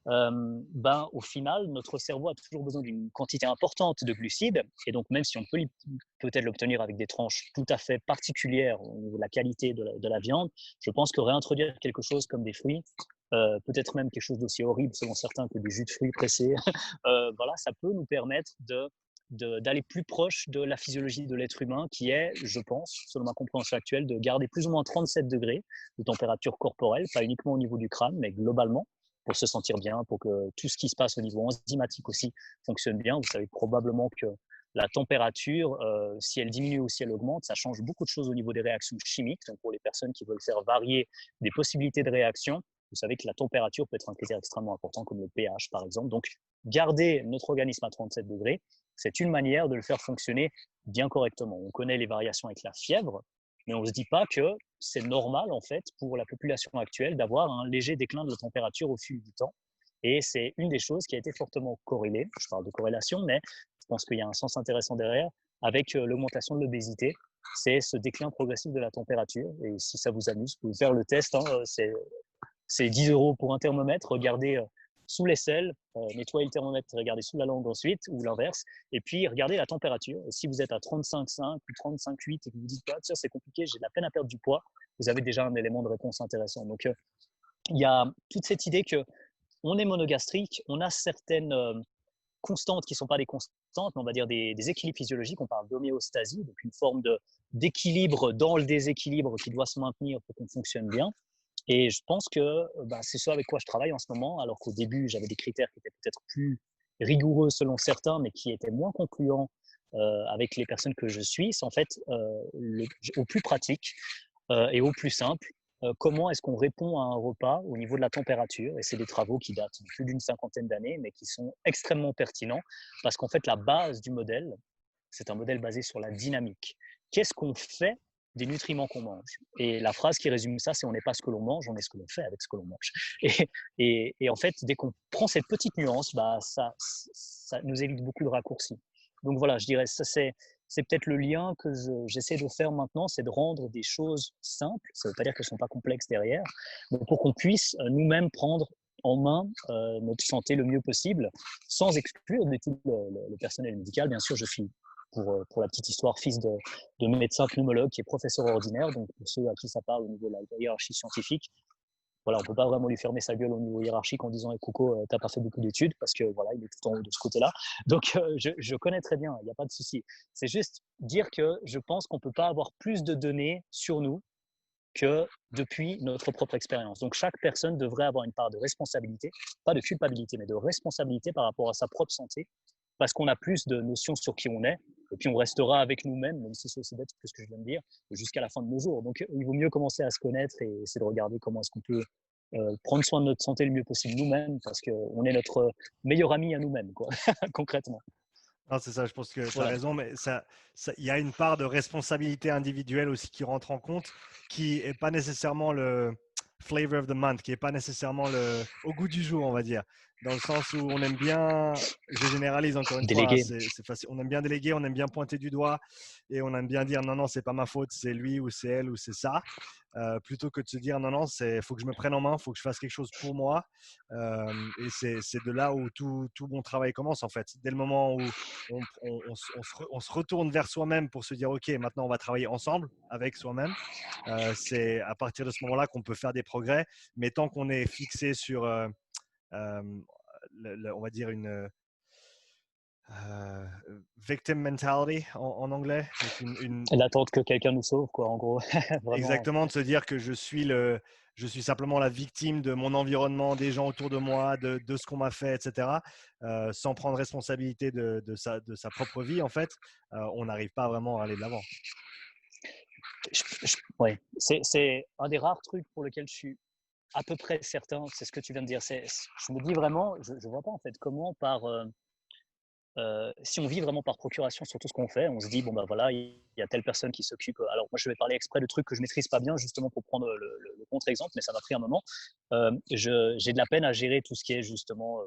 Au final, notre cerveau a toujours besoin d'une quantité importante de glucides. Et donc, même si on peut peut-être l'obtenir avec des tranches tout à fait particulières au niveau de la qualité de la viande, je pense que réintroduire quelque chose comme des fruits, peut-être même quelque chose d'aussi horrible selon certains que des jus de fruits pressés, voilà, ça peut nous permettre d'aller plus proche de la physiologie de l'être humain qui est, je pense, selon ma compréhension actuelle, de garder plus ou moins 37 degrés de température corporelle, pas uniquement au niveau du crâne, mais globalement, pour se sentir bien, pour que tout ce qui se passe au niveau enzymatique aussi fonctionne bien. Vous savez probablement que la température, si elle diminue ou si elle augmente, ça change beaucoup de choses au niveau des réactions chimiques. Donc pour les personnes qui veulent faire varier des possibilités de réaction, vous savez que la température peut être un critère extrêmement important, comme le pH par exemple. Donc garder notre organisme à 37 degrés, c'est une manière de le faire fonctionner bien correctement. On connaît les variations avec la fièvre, mais on ne se dit pas que c'est normal, en fait, pour la population actuelle d'avoir un léger déclin de la température au fil du temps. Et c'est une des choses qui a été fortement corrélée, je parle de corrélation, mais je pense qu'il y a un sens intéressant derrière, avec l'augmentation de l'obésité. C'est ce déclin progressif de la température. Et si ça vous amuse, vous pouvez faire le test. Hein, c'est 10 € pour un thermomètre. Regardez sous l'aisselle, nettoyez le thermomètre, regardez sous la langue ensuite, ou l'inverse. Et puis, regardez la température. Et si vous êtes à 35,5 ou 35,8 et que vous vous dites, tiens, c'est compliqué, j'ai de la peine à perdre du poids, vous avez déjà un élément de réponse intéressant. Donc, il y a toute cette idée que on est monogastrique, on a certaines constantes qui ne sont pas des constantes, mais on va dire des équilibres physiologiques. On parle d'homéostasie, donc une forme d'équilibre dans le déséquilibre qui doit se maintenir pour qu'on fonctionne bien. Et je pense que c'est ce avec quoi je travaille en ce moment, alors qu'au début, j'avais des critères qui étaient peut-être plus rigoureux selon certains, mais qui étaient moins concluants avec les personnes que je suis. C'est en fait au plus pratique et au plus simple. Comment est-ce qu'on répond à un repas au niveau de la température? Et c'est des travaux qui datent de plus d'une cinquantaine d'années, mais qui sont extrêmement pertinents, parce qu'en fait, la base du modèle, c'est un modèle basé sur la dynamique. Qu'est-ce qu'on fait des nutriments qu'on mange? Et la phrase qui résume ça, c'est on n'est pas ce que l'on mange, on est ce que l'on fait avec ce que l'on mange. Et en fait, dès qu'on prend cette petite nuance, ça nous évite beaucoup de raccourcis. Donc voilà, je dirais, ça c'est peut-être le lien que j'essaie de faire maintenant, c'est de rendre des choses simples. Ça ne veut pas dire qu'elles ne sont pas complexes derrière, mais pour qu'on puisse nous-mêmes prendre en main notre santé le mieux possible, sans exclure du tout le personnel médical. Bien sûr, je suis, pour la petite histoire, fils de médecin pneumologue qui est professeur ordinaire, donc pour ceux à qui ça parle au niveau de la hiérarchie scientifique, voilà, on ne peut pas vraiment lui fermer sa gueule au niveau hiérarchique en disant Coco, tu n'as pas fait beaucoup d'études, parce que voilà, il est tout en haut de ce côté-là. Donc, je connais très bien, il n'y a pas de souci. C'est juste dire que je pense qu'on ne peut pas avoir plus de données sur nous que depuis notre propre expérience. Donc, chaque personne devrait avoir une part de responsabilité, pas de culpabilité, mais de responsabilité par rapport à sa propre santé, parce qu'on a plus de notions sur qui on est, et puis on restera avec nous-mêmes, même si c'est aussi bête que ce que je viens de dire, jusqu'à la fin de nos jours. Donc, il vaut mieux commencer à se connaître et essayer de regarder comment est-ce qu'on peut prendre soin de notre santé le mieux possible nous-mêmes, parce qu'on est notre meilleur ami à nous-mêmes, quoi, concrètement. Non, c'est ça, je pense que tu as Voilà. raison, mais il y a une part de responsabilité individuelle aussi qui rentre en compte, qui n'est pas nécessairement le flavor of the month, qui n'est pas nécessairement au goût du jour, on va dire. Dans le sens où on aime bien, je généralise encore une fois, hein, Déléguer. c'est facile, on aime bien déléguer, on aime bien pointer du doigt et on aime bien dire non, non, c'est pas ma faute, c'est lui ou c'est elle ou c'est ça. Plutôt que de se dire non, non, il faut que je me prenne en main, il faut que je fasse quelque chose pour moi. Et c'est de là où tout bon travail commence en fait. Dès le moment où on se retourne vers soi-même pour se dire ok, maintenant on va travailler ensemble avec soi-même, c'est à partir de ce moment-là qu'on peut faire des progrès. Mais tant qu'on est fixé sur, on va dire une victim mentality en anglais, donc L'attente que quelqu'un nous sauve, quoi, en gros. Vraiment. exactement, de se dire que je suis simplement la victime de mon environnement, des gens autour de moi, de ce qu'on m'a fait, etc. Sans prendre responsabilité de sa propre vie, en fait, on n'arrive pas vraiment à aller de l'avant. Ouais. C'est un des rares trucs pour lesquels je suis à peu près certain, c'est ce que tu viens de dire. Je me dis vraiment, je ne vois pas en fait comment si on vit vraiment par procuration sur tout ce qu'on fait, on se dit bon bah voilà, il y a telle personne qui s'occupe. Alors moi je vais parler exprès de trucs que je maîtrise pas bien justement pour prendre le contre-exemple, mais ça m'a pris un moment. J'ai de la peine à gérer tout ce qui est justement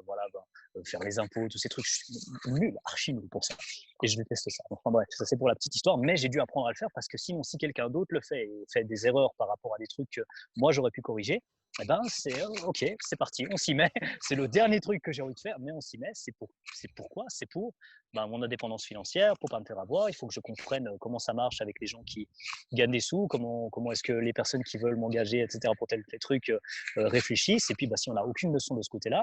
faire les impôts, tous ces trucs. Je suis nul, archi nul pour ça, et je déteste ça. Enfin bref, ça c'est pour la petite histoire, mais j'ai dû apprendre à le faire parce que sinon si quelqu'un d'autre le fait et fait des erreurs par rapport à des trucs que moi j'aurais pu corriger, eh ben c'est ok, c'est parti, on s'y met. C'est le dernier truc que j'ai envie de faire, mais on s'y met. Pourquoi? C'est pour mon indépendance financière, pour pas me faire avoir. Il faut que je comprenne comment ça marche avec les gens qui gagnent des sous, comment est-ce que les personnes qui veulent m'engager, etc., pour tel truc réfléchissent. Et puis, si on n'a aucune notion de ce côté-là,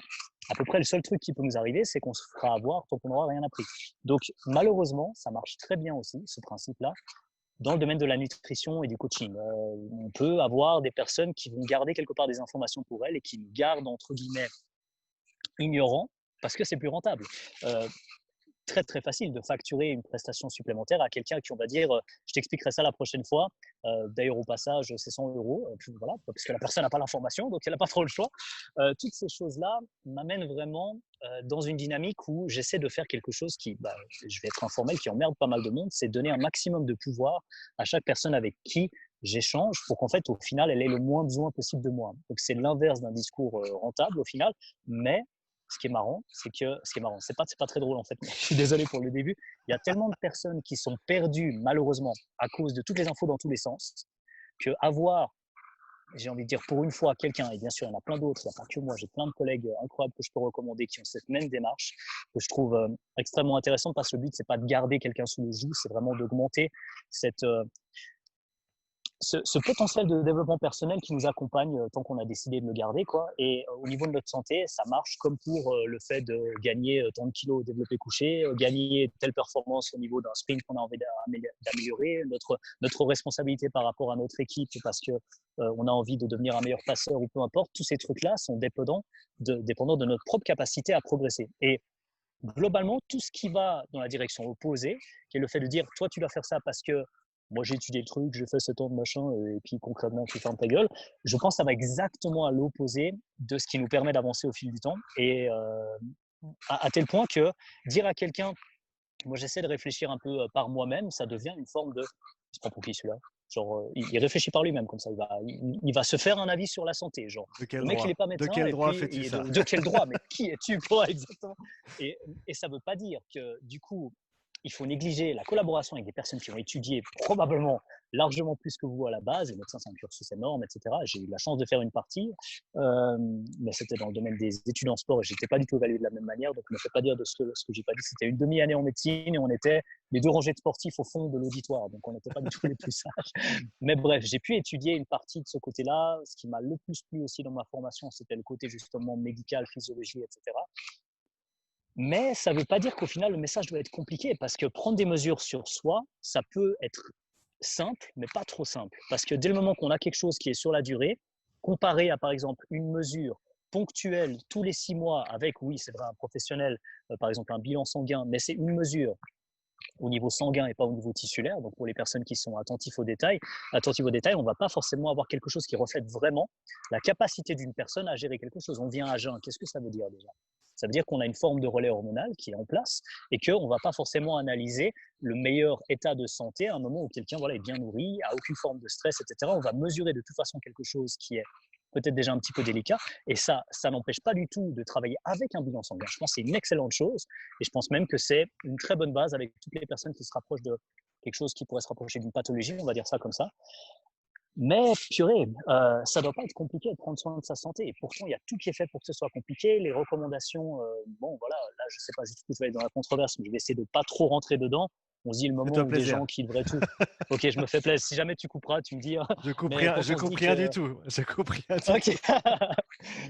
à peu près le seul truc qui peut nous arriver, c'est qu'on se fera avoir tant qu'on n'aura rien appris. Donc, malheureusement, ça marche très bien aussi, ce principe-là, dans le domaine de la nutrition et du coaching. On peut avoir des personnes qui vont garder quelque part des informations pour elles et qui nous gardent, entre guillemets, ignorants, parce que c'est plus rentable. très très facile de facturer une prestation supplémentaire à quelqu'un qui on va dire je t'expliquerai ça la prochaine fois. D'ailleurs au passage c'est 100 euros, voilà, parce que la personne n'a pas l'information donc elle n'a pas trop le choix. Toutes ces choses-là m'amènent vraiment dans une dynamique où j'essaie de faire quelque chose qui, je vais être informel, qui emmerde pas mal de monde, c'est donner un maximum de pouvoir à chaque personne avec qui j'échange pour qu'en fait, au final, elle ait le moins besoin possible de moi. Donc, c'est l'inverse d'un discours rentable au final, mais ce qui est marrant, c'est pas très drôle en fait. Je suis désolé pour le début. Il y a tellement de personnes qui sont perdues, malheureusement, à cause de toutes les infos dans tous les sens, que avoir, j'ai envie de dire, pour une fois, quelqu'un, et bien sûr, il y en a plein d'autres, il n'y a pas que moi, j'ai plein de collègues incroyables que je peux recommander qui ont cette même démarche, que je trouve extrêmement intéressante parce que le but, c'est pas de garder quelqu'un sous le joug, c'est vraiment d'augmenter cette, ce potentiel de développement personnel qui nous accompagne tant qu'on a décidé de le garder, quoi. Et au niveau de notre santé, ça marche comme pour le fait de gagner tant de kilos au développé couché, gagner telle performance au niveau d'un sprint qu'on a envie d'améliorer, notre responsabilité par rapport à notre équipe parce que on a envie de devenir un meilleur passeur ou peu importe. Tous ces trucs-là sont dépendants de notre propre capacité à progresser. Et globalement, tout ce qui va dans la direction opposée, qui est le fait de dire toi tu dois faire ça parce que moi j'ai étudié le truc, j'ai fait 7 ans de machin, et puis concrètement tu fermes ta gueule. Je pense que ça va exactement à l'opposé de ce qui nous permet d'avancer au fil du temps. Et à tel point que dire à quelqu'un, moi j'essaie de réfléchir un peu par moi-même, ça devient une forme de, c'est pas pour qui celui-là. Genre, il réfléchit par lui-même comme ça. Il va se faire un avis sur la santé. Genre, De quel le mec, il droit? n'est pas De médecin. quel Et droit puis, fais-tu ça? de quel droit? Mais qui es-tu pour exactement? Et ça ne veut pas dire que du coup, il faut négliger la collaboration avec des personnes qui ont étudié probablement largement plus que vous à la base. Et médecin, c'est un cursus énorme, etc. J'ai eu la chance de faire une partie, mais c'était dans le domaine des études en sport et je n'étais pas du tout évalué de la même manière. Donc, ne me fais pas dire de ce que j'ai pas dit. C'était une demi-année en médecine et on était les deux rangées de sportifs au fond de l'auditoire. Donc, on n'était pas du tout les plus sages. Mais bref, j'ai pu étudier une partie de ce côté-là. Ce qui m'a le plus plu aussi dans ma formation, c'était le côté justement médical, physiologie, etc. Mais ça ne veut pas dire qu'au final, le message doit être compliqué parce que prendre des mesures sur soi, ça peut être simple, mais pas trop simple. Parce que dès le moment qu'on a quelque chose qui est sur la durée, comparé à, par exemple, une mesure ponctuelle tous les 6 mois avec, oui, c'est vrai, un professionnel, par exemple, un bilan sanguin, mais c'est une mesure au niveau sanguin et pas au niveau tissulaire. Donc, pour les personnes qui sont attentifs aux détails, on ne va pas forcément avoir quelque chose qui reflète vraiment la capacité d'une personne à gérer quelque chose. On vient à jeun. Qu'est-ce que ça veut dire déjà? Ça veut dire qu'on a une forme de relais hormonal qui est en place et qu'on ne va pas forcément analyser le meilleur état de santé à un moment où quelqu'un est bien nourri, a aucune forme de stress, etc. On va mesurer de toute façon quelque chose qui est peut-être déjà un petit peu délicat. Et ça n'empêche pas du tout de travailler avec un bilan sanguin. Je pense que c'est une excellente chose. Et je pense même que c'est une très bonne base avec toutes les personnes qui se rapprochent de quelque chose qui pourrait se rapprocher d'une pathologie, on va dire ça comme ça. Mais purée, ça ne doit pas être compliqué de prendre soin de sa santé. Et pourtant, il y a tout qui est fait pour que ce soit compliqué. Les recommandations, bon voilà, là je ne sais pas jusqu'où je vais aller dans la controverse, mais je vais essayer de ne pas trop rentrer dedans. On se dit le moment Fais-toi où des plaisir. gens qui devraient tout. Ok, je me fais plaisir. Si jamais tu couperas, tu me dis. Mais quand Je on se coupe dit rien que du tout. Je coupe rien du Ok. tout.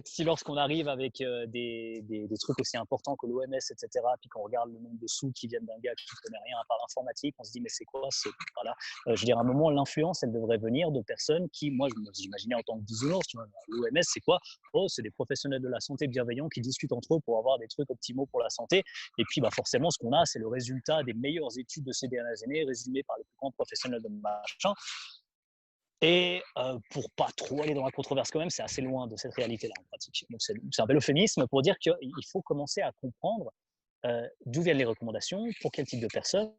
Si lorsqu'on arrive avec des trucs aussi importants que l'OMS, etc., puis qu'on regarde le nombre de sous qui viennent d'un gars qui ne connaît rien à part l'informatique, on se dit mais c'est quoi voilà. Je veux dire, à un moment, l'influence, elle devrait venir de personnes qui, moi, j'imaginais en tant que bisounours, tu vois, l'OMS, c'est quoi? Oh, c'est des professionnels de la santé bienveillants qui discutent entre eux pour avoir des trucs optimaux pour la santé. Et puis, forcément, ce qu'on a, c'est le résultat des meilleures études de ces dernières années, résumées par les plus grands professionnels de machin. Et pour pas trop aller dans la controverse quand même, c'est assez loin de cette réalité-là en pratique. Donc c'est un bel euphémisme pour dire qu'il faut commencer à comprendre d'où viennent les recommandations, pour quel type de personnes,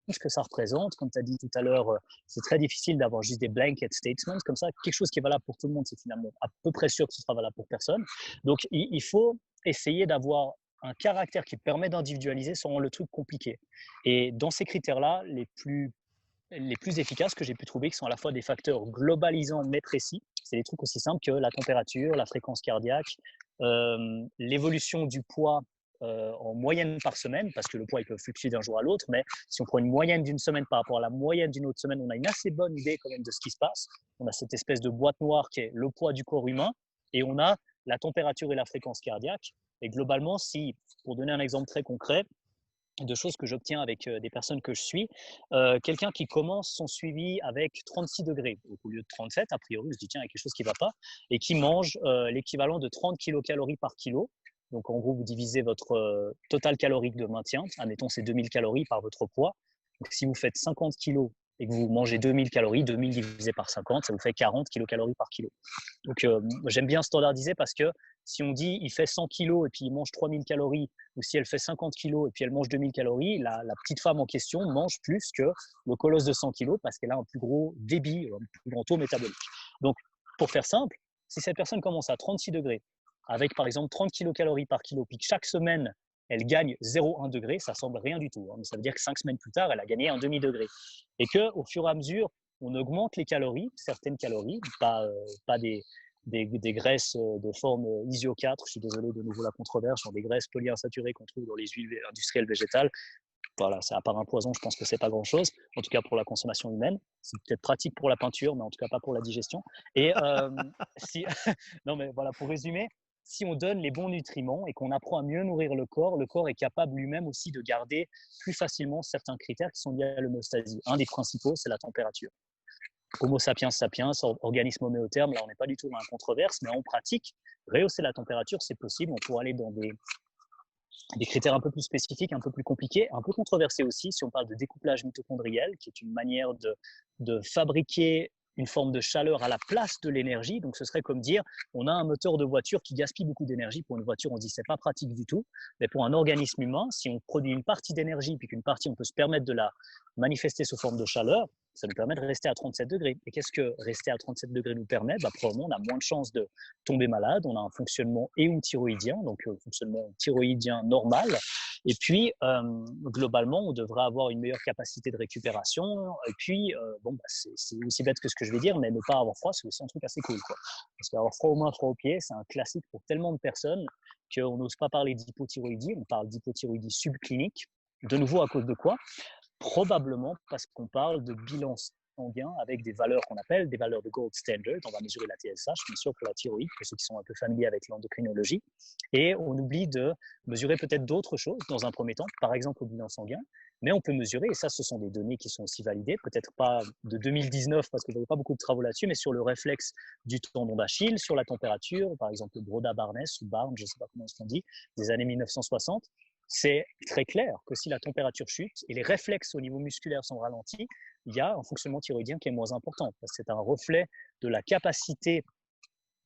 ce que ça représente. Comme tu as dit tout à l'heure, c'est très difficile d'avoir juste des blanket statements comme ça. Quelque chose qui est valable pour tout le monde, c'est finalement à peu près sûr que ce sera valable pour personne. Donc il faut essayer d'avoir un caractère qui permet d'individualiser sans rendre le truc compliqué. Et dans ces critères-là, les plus efficaces que j'ai pu trouver, qui sont à la fois des facteurs globalisants mais précis. C'est des trucs aussi simples que la température, la fréquence cardiaque, l'évolution du poids en moyenne par semaine, parce que le poids il peut fluctuer d'un jour à l'autre, mais si on prend une moyenne d'une semaine par rapport à la moyenne d'une autre semaine, on a une assez bonne idée quand même de ce qui se passe. On a cette espèce de boîte noire qui est le poids du corps humain, et on a la température et la fréquence cardiaque. Et globalement, si, pour donner un exemple très concret, de choses que j'obtiens avec des personnes que je suis. Quelqu'un qui commence son suivi avec 36 degrés au lieu de 37, a priori, je dis tiens, il y a quelque chose qui ne va pas, et qui mange l'équivalent de 30 kilocalories par kilo. Donc, en gros, vous divisez votre total calorique de maintien, admettons c'est 2000 calories par votre poids. Donc, si vous faites 50 kilos et que vous mangez 2000 calories, 2000 divisé par 50, ça vous fait 40 kilocalories par kilo. Donc, j'aime bien standardiser parce que si on dit il fait 100 kilos et puis il mange 3000 calories, ou si elle fait 50 kilos et puis elle mange 2000 calories, la petite femme en question mange plus que le colosse de 100 kilos parce qu'elle a un plus gros débit, un plus grand taux métabolique. Donc, pour faire simple, si cette personne commence à 36 degrés, avec par exemple 30 kilocalories par kilo, puis que chaque semaine, elle gagne 0,1 degré, ça semble rien du tout. Mais ça veut dire que 5 semaines plus tard, elle a gagné un demi-degré. Et qu'au fur et à mesure, on augmente les calories, certaines calories, pas des graisses de forme ISO4, je suis désolé de nouveau la controverse, sont des graisses polyinsaturées qu'on trouve dans les huiles industrielles végétales. Voilà, à part un poison, je pense que c'est pas grand-chose, en tout cas pour la consommation humaine. C'est peut-être pratique pour la peinture, mais en tout cas pas pour la digestion. Et si... non, mais voilà, pour résumer, si on donne les bons nutriments et qu'on apprend à mieux nourrir le corps est capable lui-même aussi de garder plus facilement certains critères qui sont liés à l'homéostasie. Un des principaux, c'est la température. Homo sapiens sapiens, organisme homéotherme, là on n'est pas du tout dans la controverse, mais en pratique, rehausser la température, c'est possible. On pourrait aller dans des critères un peu plus spécifiques, un peu plus compliqués, un peu controversés aussi, si on parle de découplage mitochondriel, qui est une manière de fabriquer une forme de chaleur à la place de l'énergie. Donc, ce serait comme dire, on a un moteur de voiture qui gaspille beaucoup d'énergie. Pour une voiture, on se dit, c'est pas pratique du tout. Mais pour un organisme humain, si on produit une partie d'énergie, puis qu'une partie, on peut se permettre de la manifester sous forme de chaleur, ça nous permet de rester à 37 degrés. Et qu'est-ce que rester à 37 degrés nous permet? Probablement, on a moins de chances de tomber malade, on a un fonctionnement euthyroïdien, donc fonctionnement thyroïdien normal. Et puis, globalement, on devrait avoir une meilleure capacité de récupération. Et puis, c'est aussi bête que ce que je vais dire, mais ne pas avoir froid, c'est aussi un truc assez cool, quoi. Parce qu'avoir froid aux mains, froid aux pieds, c'est un classique pour tellement de personnes qu'on n'ose pas parler d'hypothyroïdie, on parle d'hypothyroïdie subclinique. De nouveau, à cause de quoi? Probablement parce qu'on parle de bilan sanguin avec des valeurs qu'on appelle des valeurs de gold standard. On va mesurer la TSH, bien sûr, pour la thyroïde, pour ceux qui sont un peu familiers avec l'endocrinologie. Et on oublie de mesurer peut-être d'autres choses dans un premier temps, par exemple au bilan sanguin. Mais on peut mesurer, et ça, ce sont des données qui sont aussi validées, peut-être pas de 2019 parce que je n'avais pas beaucoup de travaux là-dessus, mais sur le réflexe du tendon d'Achille, sur la température, par exemple le Broda-Barnes ou Barnes, je ne sais pas comment on dit, des années 1960. C'est très clair que si la température chute et les réflexes au niveau musculaire sont ralentis, il y a un fonctionnement thyroïdien qui est moins important. C'est un reflet de la capacité,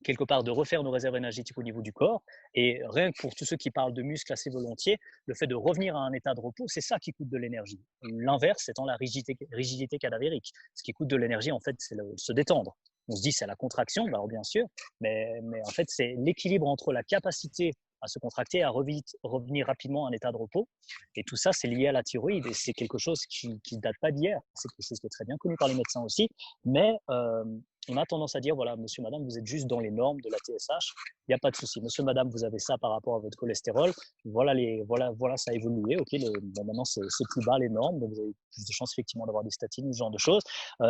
quelque part, de refaire nos réserves énergétiques au niveau du corps. Et rien que pour tous ceux qui parlent de muscles assez volontiers, le fait de revenir à un état de repos, c'est ça qui coûte de l'énergie. L'inverse étant la rigidité cadavérique. Ce qui coûte de l'énergie, en fait, c'est se détendre. On se dit c'est la contraction, alors bien sûr, mais en fait, c'est l'équilibre entre la capacité à se contracter, à revenir rapidement à un état de repos. Et tout ça, c'est lié à la thyroïde. Et c'est quelque chose qui ne date pas d'hier. C'est quelque chose qui est très bien connu par les médecins aussi. Mais on a tendance à dire, voilà, monsieur, madame, vous êtes juste dans les normes de la TSH. Il n'y a pas de souci. Monsieur, madame, vous avez ça par rapport à votre cholestérol. Voilà, ça a évolué. OK, maintenant, c'est plus bas les normes. Donc, vous avez plus de chances, effectivement, d'avoir des statines, ce genre de choses.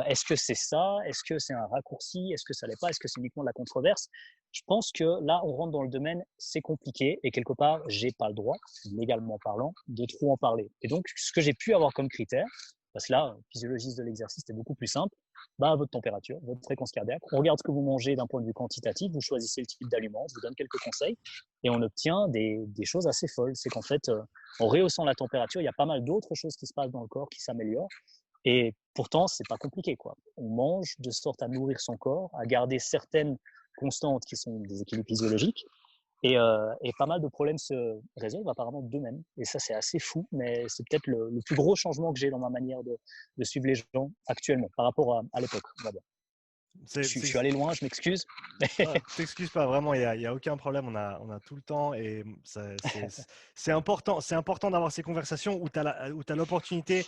Est-ce que c'est ça? Est-ce que c'est un raccourci? Est-ce que ça l'est pas? Est-ce que c'est uniquement de la controverse? Je pense que là, on rentre dans le domaine, c'est compliqué et quelque part, j'ai pas le droit, légalement parlant, de trop en parler. Et donc, ce que j'ai pu avoir comme critère, parce que là, physiologiste de l'exercice, c'est beaucoup plus simple, votre température, votre fréquence cardiaque. On regarde ce que vous mangez d'un point de vue quantitatif, vous choisissez le type d'aliments, je vous donne quelques conseils et on obtient des choses assez folles. C'est qu'en fait, en rehaussant la température, il y a pas mal d'autres choses qui se passent dans le corps, qui s'améliorent. Et pourtant, c'est pas compliqué, quoi. On mange de sorte à nourrir son corps, à garder certaines constantes qui sont des équilibres physiologiques. Et pas mal de problèmes se résolvent apparemment d'eux-mêmes. Et ça, c'est assez fou, mais c'est peut-être le plus gros changement que j'ai dans ma manière de suivre les gens actuellement par rapport à l'époque. Je suis allé loin, je m'excuse. T'excuses pas, vraiment, il y a aucun problème. On a tout le temps et c'est important d'avoir ces conversations où tu as l'opportunité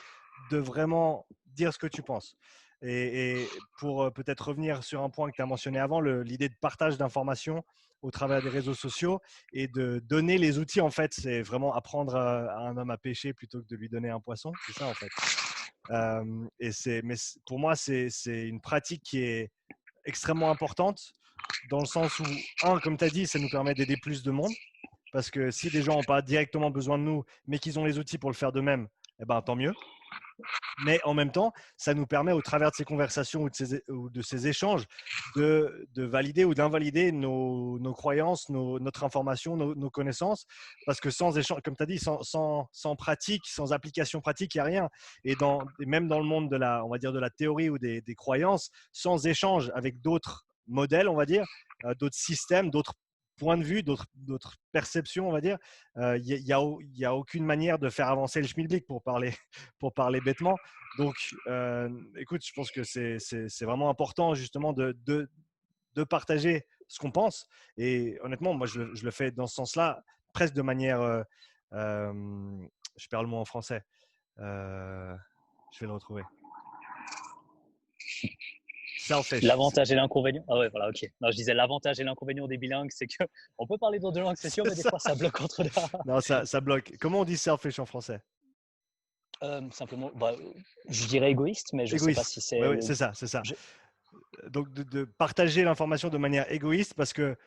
de vraiment dire ce que tu penses. Et pour peut-être revenir sur un point que tu as mentionné avant, l'idée de partage d'informations au travers des réseaux sociaux et de donner les outils, en fait, c'est vraiment apprendre à un homme à pêcher plutôt que de lui donner un poisson. C'est ça, en fait. Mais pour moi, c'est une pratique qui est extrêmement importante dans le sens où, comme tu as dit, ça nous permet d'aider plus de monde. Parce que si des gens n'ont pas directement besoin de nous, mais qu'ils ont les outils pour le faire d'eux-mêmes, eh ben, tant mieux. Mais en même temps, ça nous permet, au travers de ces conversations ou de ces échanges, de valider ou d'invalider nos croyances, notre information, nos connaissances. Parce que sans échange, comme tu as dit, sans pratique, sans application pratique, il n'y a rien. Et même dans le monde on va dire de la théorie ou des croyances, sans échange avec d'autres modèles, on va dire, d'autres systèmes, d'autres points de vue, d'autres perceptions, on va dire, il y a aucune manière de faire avancer le schmilblick, pour parler bêtement. Donc, écoute, je pense que c'est vraiment important justement de partager ce qu'on pense. Et honnêtement, moi, je le fais dans ce sens-là, presque de manière… je perds le mot en français. Je vais le retrouver. Selfish. L'avantage et l'inconvénient. Ah ouais, voilà, ok. Non, je disais l'avantage et l'inconvénient des bilingues, c'est que on peut parler dans deux langues, c'est sûr, mais des fois ça bloque entre deux. Non, ça bloque. Comment on dit selfish en français? Simplement, je dirais égoïste, mais je ne sais pas Égoïste. si c'est. Oui, c'est ça, c'est ça. Donc, de partager l'information de manière égoïste, parce que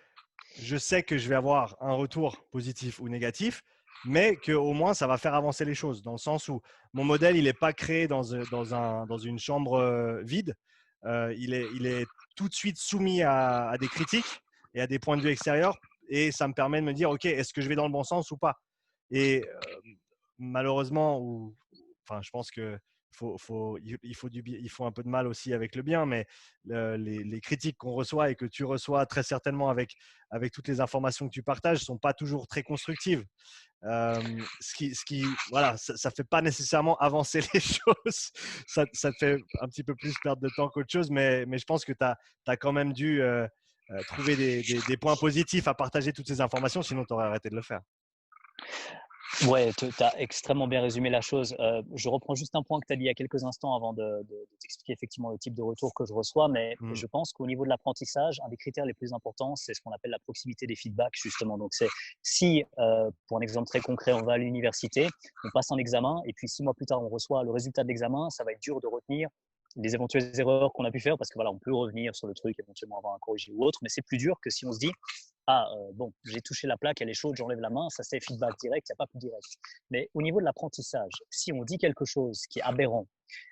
je sais que je vais avoir un retour positif ou négatif, mais qu'au moins, ça va faire avancer les choses, dans le sens où mon modèle, il n'est pas créé dans une chambre vide. Il est tout de suite soumis à des critiques et à des points de vue extérieurs, et ça me permet de me dire, OK, est-ce que je vais dans le bon sens ou pas? Et malheureusement, enfin, je pense que il faut un peu de mal aussi avec le bien, mais les critiques qu'on reçoit et que tu reçois très certainement avec toutes les informations que tu partages ne sont pas toujours très constructives. Voilà, ça fait pas nécessairement avancer les choses. Ça te fait un petit peu plus perdre de temps qu'autre chose, mais je pense que tu as quand même dû trouver des points positifs à partager toutes ces informations, sinon tu aurais arrêté de le faire. Ouais, tu as extrêmement bien résumé la chose. Je reprends juste un point que tu as dit il y a quelques instants avant de t'expliquer effectivement le type de retour que je reçois, mais je pense qu'au niveau de l'apprentissage, un des critères les plus importants, c'est ce qu'on appelle la proximité des feedbacks, justement. Donc, c'est si, pour un exemple très concret, on va à l'université, on passe un examen, et puis 6 mois plus tard, on reçoit le résultat de l'examen, ça va être dur de retenir les éventuelles erreurs qu'on a pu faire, parce que voilà, on peut revenir sur le truc, éventuellement avoir un corrigé ou autre, mais c'est plus dur que si on se dit, bon, j'ai touché la plaque, elle est chaude, j'enlève la main, ça c'est feedback direct, il n'y a pas plus direct. Mais au niveau de l'apprentissage, si on dit quelque chose qui est aberrant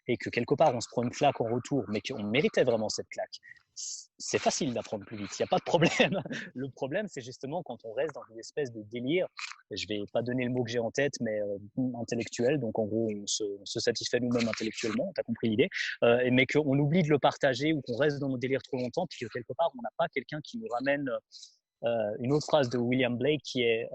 et que quelque part on se prend une claque en retour, mais qu'on méritait vraiment cette claque, c'est facile d'apprendre plus vite, il n'y a pas de problème. Le problème, c'est justement quand on reste dans une espèce de délire, je ne vais pas donner le mot que j'ai en tête, mais intellectuel, donc en gros on se satisfait nous-mêmes intellectuellement, tu as compris l'idée, mais qu'on oublie de le partager ou qu'on reste dans nos délires trop longtemps, puis que quelque part on n'a pas quelqu'un qui nous ramène… une autre phrase de William Blake qui est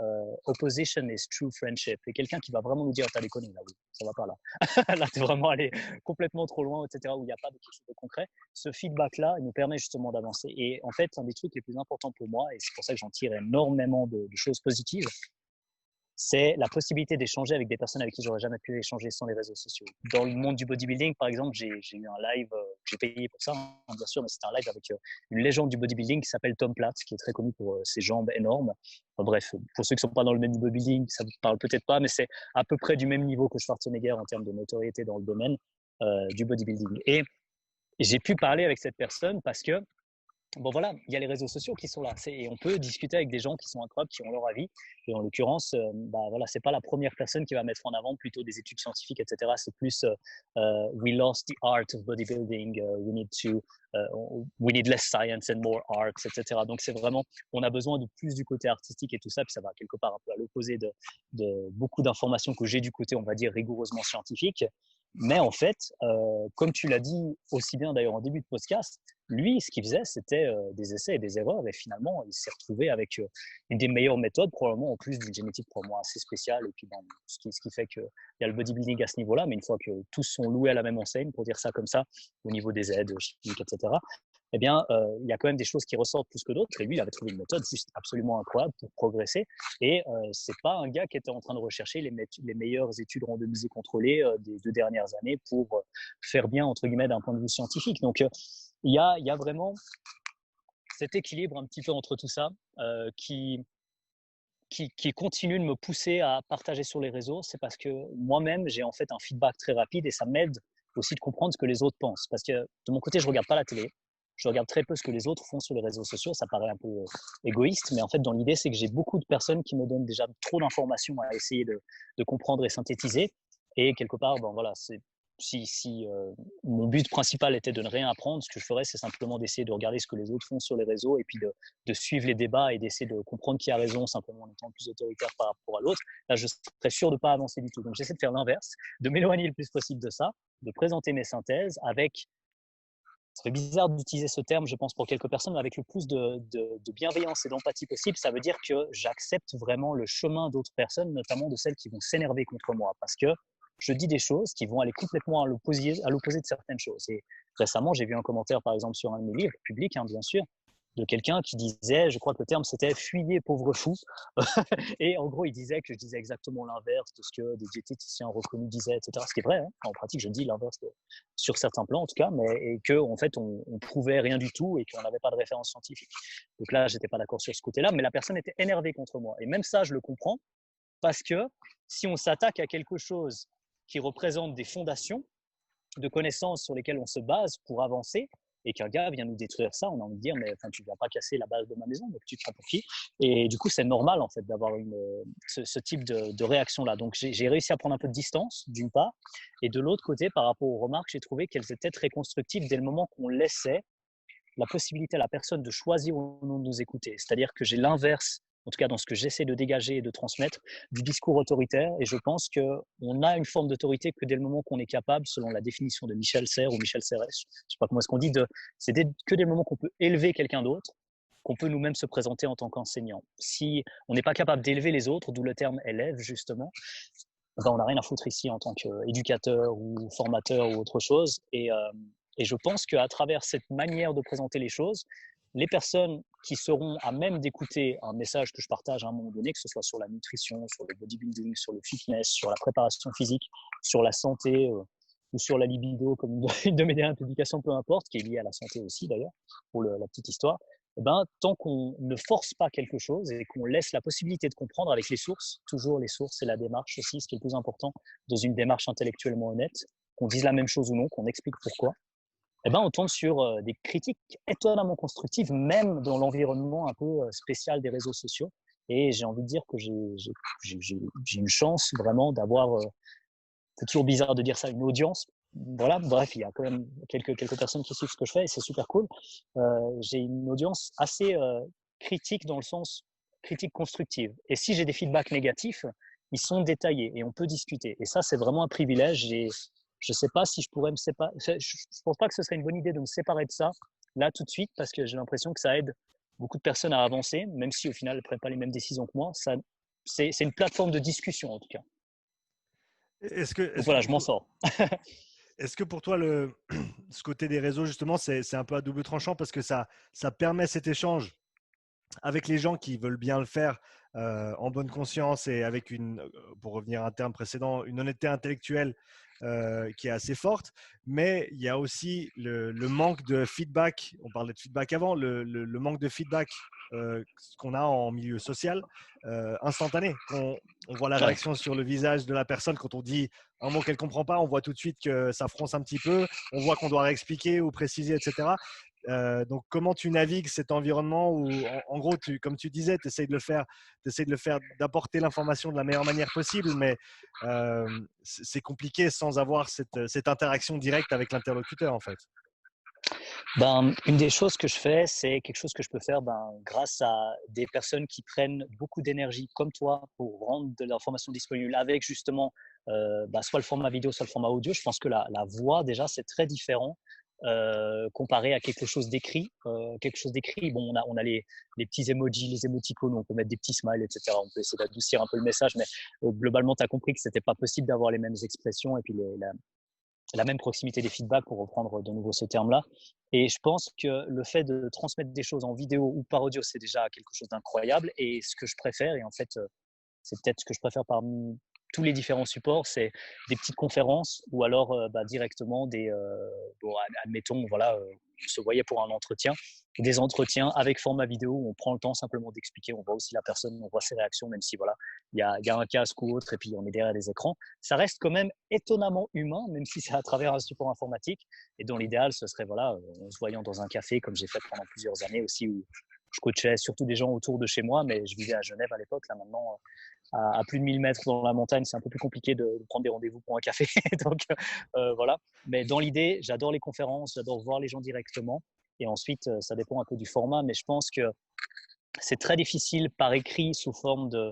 Opposition is true friendship. Et quelqu'un qui va vraiment nous dire t'as déconné là, oui, ça va pas là. Là, t'es vraiment allé complètement trop loin, etc., où il n'y a pas de quelque chose de concret. Ce feedback-là, il nous permet justement d'avancer. Et en fait, un des trucs les plus importants pour moi, et c'est pour ça que j'en tire énormément de choses positives, c'est la possibilité d'échanger avec des personnes avec qui j'aurais jamais pu échanger sans les réseaux sociaux. Dans le monde du bodybuilding, par exemple, j'ai eu un live, j'ai payé pour ça, hein, bien sûr, mais c'était un live avec une légende du bodybuilding qui s'appelle Tom Platz, qui est très connu pour ses jambes énormes. Enfin, bref, pour ceux qui ne sont pas dans le même bodybuilding, ça ne vous parle peut-être pas, mais c'est à peu près du même niveau que Schwarzenegger en termes de notoriété dans le domaine du bodybuilding. Et j'ai pu parler avec cette personne parce que bon voilà, il y a les réseaux sociaux qui sont là, et on peut discuter avec des gens qui sont incroyables, qui ont leur avis. Et en l'occurrence, voilà, c'est pas la première personne qui va mettre en avant plutôt des études scientifiques, etc. C'est plus we lost the art of bodybuilding, we need less science and more art, etc. Donc c'est vraiment, on a besoin de plus du côté artistique et tout ça, puis ça va quelque part un peu à l'opposé de beaucoup d'informations que j'ai du côté, on va dire, rigoureusement scientifique. Mais en fait, comme tu l'as dit aussi bien d'ailleurs en début de podcast, lui, ce qu'il faisait, c'était des essais et des erreurs. Et finalement, il s'est retrouvé avec une des meilleures méthodes, probablement en plus d'une génétique probablement assez spéciale. Et puis, ce qui fait qu'il y a le bodybuilding à ce niveau-là. Mais une fois que tous sont loués à la même enseigne, pour dire ça comme ça, au niveau des aides chimiques, etc., eh bien, il y a quand même des choses qui ressortent plus que d'autres. Et lui, il avait trouvé une méthode juste absolument incroyable pour progresser. Et c'est pas un gars qui était en train de rechercher les meilleures études randomisées contrôlées des 2 dernières années pour faire bien, entre guillemets, d'un point de vue scientifique. Donc, il y a vraiment cet équilibre un petit peu entre tout ça qui continue de me pousser à partager sur les réseaux. C'est parce que moi-même, j'ai en fait un feedback très rapide et ça m'aide aussi de comprendre ce que les autres pensent. Parce que de mon côté, je ne regarde pas la télé. Je regarde très peu ce que les autres font sur les réseaux sociaux. Ça paraît un peu égoïste, mais en fait, dans l'idée, c'est que j'ai beaucoup de personnes qui me donnent déjà trop d'informations à essayer de comprendre et synthétiser. Et quelque part, bon, voilà, si mon but principal était de ne rien apprendre, ce que je ferais, c'est simplement d'essayer de regarder ce que les autres font sur les réseaux et puis de suivre les débats et d'essayer de comprendre qui a raison, simplement en étant plus autoritaire par rapport à l'autre. Là, je serais sûr de ne pas avancer du tout. Donc, j'essaie de faire l'inverse, de m'éloigner le plus possible de ça, de présenter mes synthèses avec, ça fait bizarre d'utiliser ce terme, je pense, pour quelques personnes, mais avec le plus de bienveillance et d'empathie possible. Ça veut dire que j'accepte vraiment le chemin d'autres personnes, notamment de celles qui vont s'énerver contre moi, parce que je dis des choses qui vont aller complètement à l'opposé de certaines choses. Et récemment, j'ai vu un commentaire, par exemple, sur un de mes livres, public, hein, bien sûr, de quelqu'un qui disait, je crois que le terme c'était fuyez pauvre fou. Et en gros, il disait que je disais exactement l'inverse de ce que des diététiciens reconnus disaient, etc. Ce qui est vrai, hein. En pratique, je dis l'inverse sur certains plans, en tout cas, mais et que en fait, on prouvait rien du tout et qu'on n'avait pas de référence scientifique. Donc là, j'étais pas d'accord sur ce côté-là, mais la personne était énervée contre moi. Et même ça, je le comprends, parce que si on s'attaque à quelque chose qui représente des fondations de connaissances sur lesquelles on se base pour avancer, et qu'un gars vient nous détruire ça, on a envie de dire, mais enfin, tu ne viens pas casser la base de ma maison, donc tu te prends pour qui? Et du coup, c'est normal en fait d'avoir ce type de réaction-là. Donc, j'ai réussi à prendre un peu de distance, d'une part, et de l'autre côté, par rapport aux remarques, j'ai trouvé qu'elles étaient très constructives dès le moment qu'on laissait la possibilité à la personne de choisir ou non de nous écouter. C'est-à-dire que j'ai l'inverse, en tout cas dans ce que j'essaie de dégager et de transmettre, du discours autoritaire. Et je pense qu'on a une forme d'autorité que dès le moment qu'on est capable, selon la définition de Michel Serres ou Michel Serres, je ne sais pas comment est-ce qu'on dit, c'est que dès le moment qu'on peut élever quelqu'un d'autre, qu'on peut nous-mêmes se présenter en tant qu'enseignant. Si on n'est pas capable d'élever les autres, d'où le terme élève justement, ben on n'a rien à foutre ici en tant qu'éducateur ou formateur ou autre chose. Et je pense qu'à travers cette manière de présenter les choses, les personnes qui seront à même d'écouter un message que je partage à un moment donné, que ce soit sur la nutrition, sur le bodybuilding, sur le fitness, sur la préparation physique, sur la santé ou sur la libido, comme une de mes dernières publications, peu importe, qui est liée à la santé aussi d'ailleurs, pour la petite histoire, eh ben, tant qu'on ne force pas quelque chose et qu'on laisse la possibilité de comprendre avec les sources, toujours les sources et la démarche aussi, ce qui est le plus important dans une démarche intellectuellement honnête, qu'on dise la même chose ou non, qu'on explique pourquoi, eh ben, on tombe sur des critiques étonnamment constructives, même dans l'environnement un peu spécial des réseaux sociaux. Et j'ai envie de dire que j'ai une chance vraiment d'avoir, c'est toujours bizarre de dire ça, une audience. Voilà, bref, il y a quand même quelques personnes qui suivent ce que je fais et c'est super cool. J'ai une audience assez critique dans le sens critique constructive. Et si j'ai des feedbacks négatifs, ils sont détaillés et on peut discuter. Et ça, c'est vraiment un privilège. Et je ne sais pas si je pourrais me séparer. Je ne pense pas que ce serait une bonne idée de me séparer de ça là tout de suite parce que j'ai l'impression que ça aide beaucoup de personnes à avancer, même si au final, elles ne prennent pas les mêmes décisions que moi. C'est une plateforme de discussion en tout cas. Donc voilà, je m'en sors. Est-ce que pour toi, ce côté des réseaux, justement, c'est un peu à double tranchant parce que ça permet cet échange avec les gens qui veulent bien le faire en bonne conscience et avec pour revenir à un terme précédent, une honnêteté intellectuelle qui est assez forte, mais il y a aussi le manque de feedback, on parlait de feedback avant, le manque de feedback qu'on a en milieu social instantané. On voit la réaction sur le visage de la personne quand on dit un mot qu'elle ne comprend pas, on voit tout de suite que ça fronce un petit peu, on voit qu'on doit réexpliquer ou préciser, etc. Donc, comment tu navigues cet environnement où, en gros, comme tu disais, tu essayes de le faire, d'apporter l'information de la meilleure manière possible, mais c'est compliqué sans avoir cette interaction directe avec l'interlocuteur, en fait. Ben, une des choses que je fais, c'est quelque chose que je peux faire grâce à des personnes qui prennent beaucoup d'énergie comme toi pour rendre de l'information disponible avec justement soit le format vidéo, soit le format audio. Je pense que la voix, déjà, c'est très différent comparé à quelque chose d'écrit. Bon, on a les petits emojis, les émoticônes, on peut mettre des petits smiles, etc. On peut essayer d'adoucir un peu le message, mais globalement, tu as compris que c'était pas possible d'avoir les mêmes expressions et puis la même proximité des feedbacks, pour reprendre de nouveau ce terme-là. Et je pense que le fait de transmettre des choses en vidéo ou par audio, c'est déjà quelque chose d'incroyable. Et ce que je préfère, et en fait, c'est peut-être ce que je préfère parmi tous les différents supports, c'est des petites conférences ou alors directement admettons, voilà, on se voyait pour un entretien, des entretiens avec format vidéo où on prend le temps simplement d'expliquer, on voit aussi la personne, on voit ses réactions, même si voilà, il y a un casque ou autre et puis on est derrière des écrans. Ça reste quand même étonnamment humain, même si c'est à travers un support informatique. Et dans l'idéal, ce serait voilà, en se voyant dans un café, comme j'ai fait pendant plusieurs années aussi, où je coachais surtout des gens autour de chez moi, mais je vivais à Genève à l'époque. Là maintenant, à plus de 1000 mètres dans la montagne, c'est un peu plus compliqué de prendre des rendez-vous pour un café. Donc, voilà. Mais dans l'idée, j'adore les conférences, j'adore voir les gens directement. Et ensuite, ça dépend un peu du format, mais je pense que c'est très difficile par écrit sous forme de,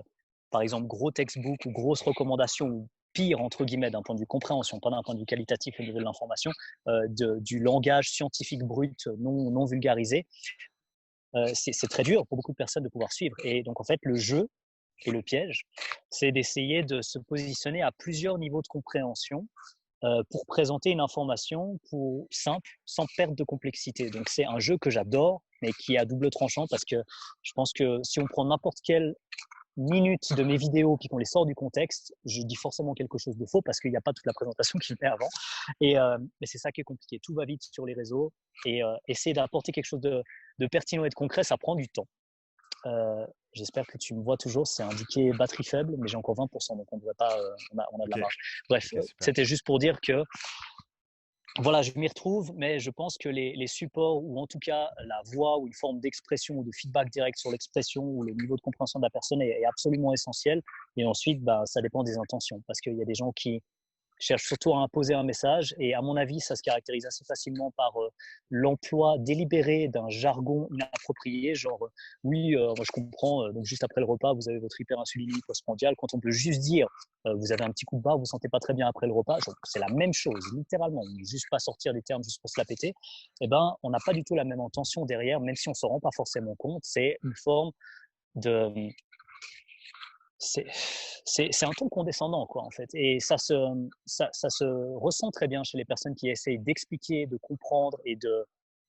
par exemple, gros textbook ou grosses recommandations ou pire, entre guillemets, d'un point de vue compréhension, pas d'un point de vue qualitatif au niveau de l'information, du langage scientifique brut non vulgarisé. C'est très dur pour beaucoup de personnes de pouvoir suivre. Et donc, en fait, le jeu et le piège, c'est d'essayer de se positionner à plusieurs niveaux de compréhension pour présenter une information simple, sans perte de complexité. Donc, c'est un jeu que j'adore, mais qui est à double tranchant parce que je pense que si on prend n'importe quelle minute de mes vidéos puis qu'on les sort du contexte, je dis forcément quelque chose de faux parce qu'il n'y a pas toute la présentation qu'il met avant. Mais c'est ça qui est compliqué. Tout va vite sur les réseaux et essayer d'apporter quelque chose de pertinent et de concret, ça prend du temps. J'espère que tu me vois toujours. C'est indiqué batterie faible, mais j'ai encore 20%, donc on devrait pas. On a de la marge. Bref, c'était juste pour dire que voilà, je m'y retrouve, mais je pense que les supports, ou en tout cas la voix, ou une forme d'expression ou de feedback direct sur l'expression, ou le niveau de compréhension de la personne est absolument essentiel. Et ensuite, ça dépend des intentions, parce qu'il y a des gens qui cherche surtout à imposer un message. Et à mon avis, ça se caractérise assez facilement par l'emploi délibéré d'un jargon inapproprié, genre oui, moi je comprends, donc juste après le repas, vous avez votre hyperinsulinémie postprandiale. Quand on peut juste dire vous avez un petit coup de barre, vous ne vous sentez pas très bien après le repas, c'est la même chose, littéralement. Juste pas sortir des termes juste pour se la péter. Eh ben, on n'a pas du tout la même intention derrière, même si on ne s'en rend pas forcément compte. C'est une forme de c'est un ton condescendant, quoi, en fait. Et ça se ressent très bien chez les personnes qui essayent d'expliquer, de comprendre et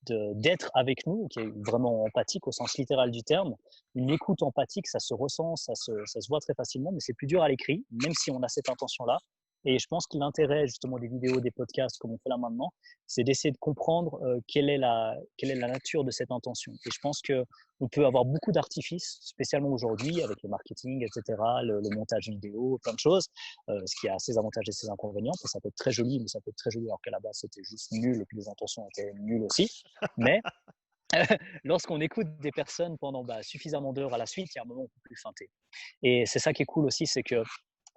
d'être avec nous, qui est vraiment empathique au sens littéral du terme. Une écoute empathique, ça se ressent, ça se voit très facilement, mais c'est plus dur à l'écrit, même si on a cette intention-là. Et je pense que l'intérêt justement des vidéos, des podcasts, comme on fait là maintenant, c'est d'essayer de comprendre quelle est la nature de cette intention. Et je pense qu'on peut avoir beaucoup d'artifices, spécialement aujourd'hui, avec le marketing, etc., le montage vidéo, plein de choses, ce qui a ses avantages et ses inconvénients. Ça peut être très joli, mais ça peut être très joli alors qu'à la base, c'était juste nul et puis les intentions étaient nulles aussi. Mais lorsqu'on écoute des personnes pendant suffisamment d'heures à la suite, il y a un moment où on peut plus feinter. Et c'est ça qui est cool aussi, c'est que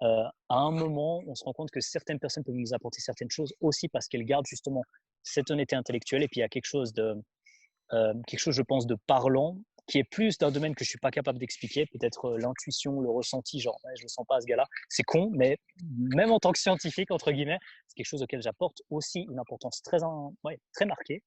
à un moment, on se rend compte que certaines personnes peuvent nous apporter certaines choses aussi parce qu'elles gardent justement cette honnêteté intellectuelle. Et puis il y a quelque chose, je pense, de parlant qui est plus d'un domaine que je suis pas capable d'expliquer, peut-être l'intuition, le ressenti, genre je le sens pas à ce gars-là. C'est con, mais même en tant que scientifique entre guillemets, c'est quelque chose auquel j'apporte aussi une importance très marquée.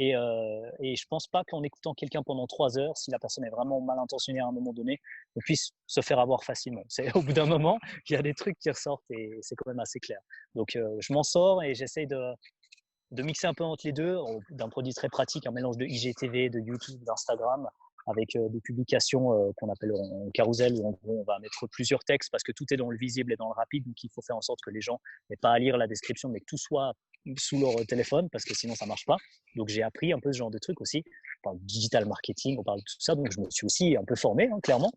Et je pense pas qu'en écoutant quelqu'un pendant 3 heures, si la personne est vraiment mal intentionnée à un moment donné, on puisse se faire avoir facilement. C'est au bout d'un moment, il y a des trucs qui ressortent et c'est quand même assez clair. Donc je m'en sors et j'essaye de mixer un peu entre les deux, d'un produit très pratique, un mélange de IGTV, de YouTube, d'Instagram, avec des publications qu'on appelle en carousel, où en gros on va mettre plusieurs textes parce que tout est dans le visible et dans le rapide, donc il faut faire en sorte que les gens n'aient pas à lire la description, mais que tout soit sous leur téléphone, parce que sinon ça marche pas. Donc j'ai appris un peu ce genre de trucs aussi. On parle de digital marketing, on parle de tout ça, donc je me suis aussi un peu formé, hein, clairement.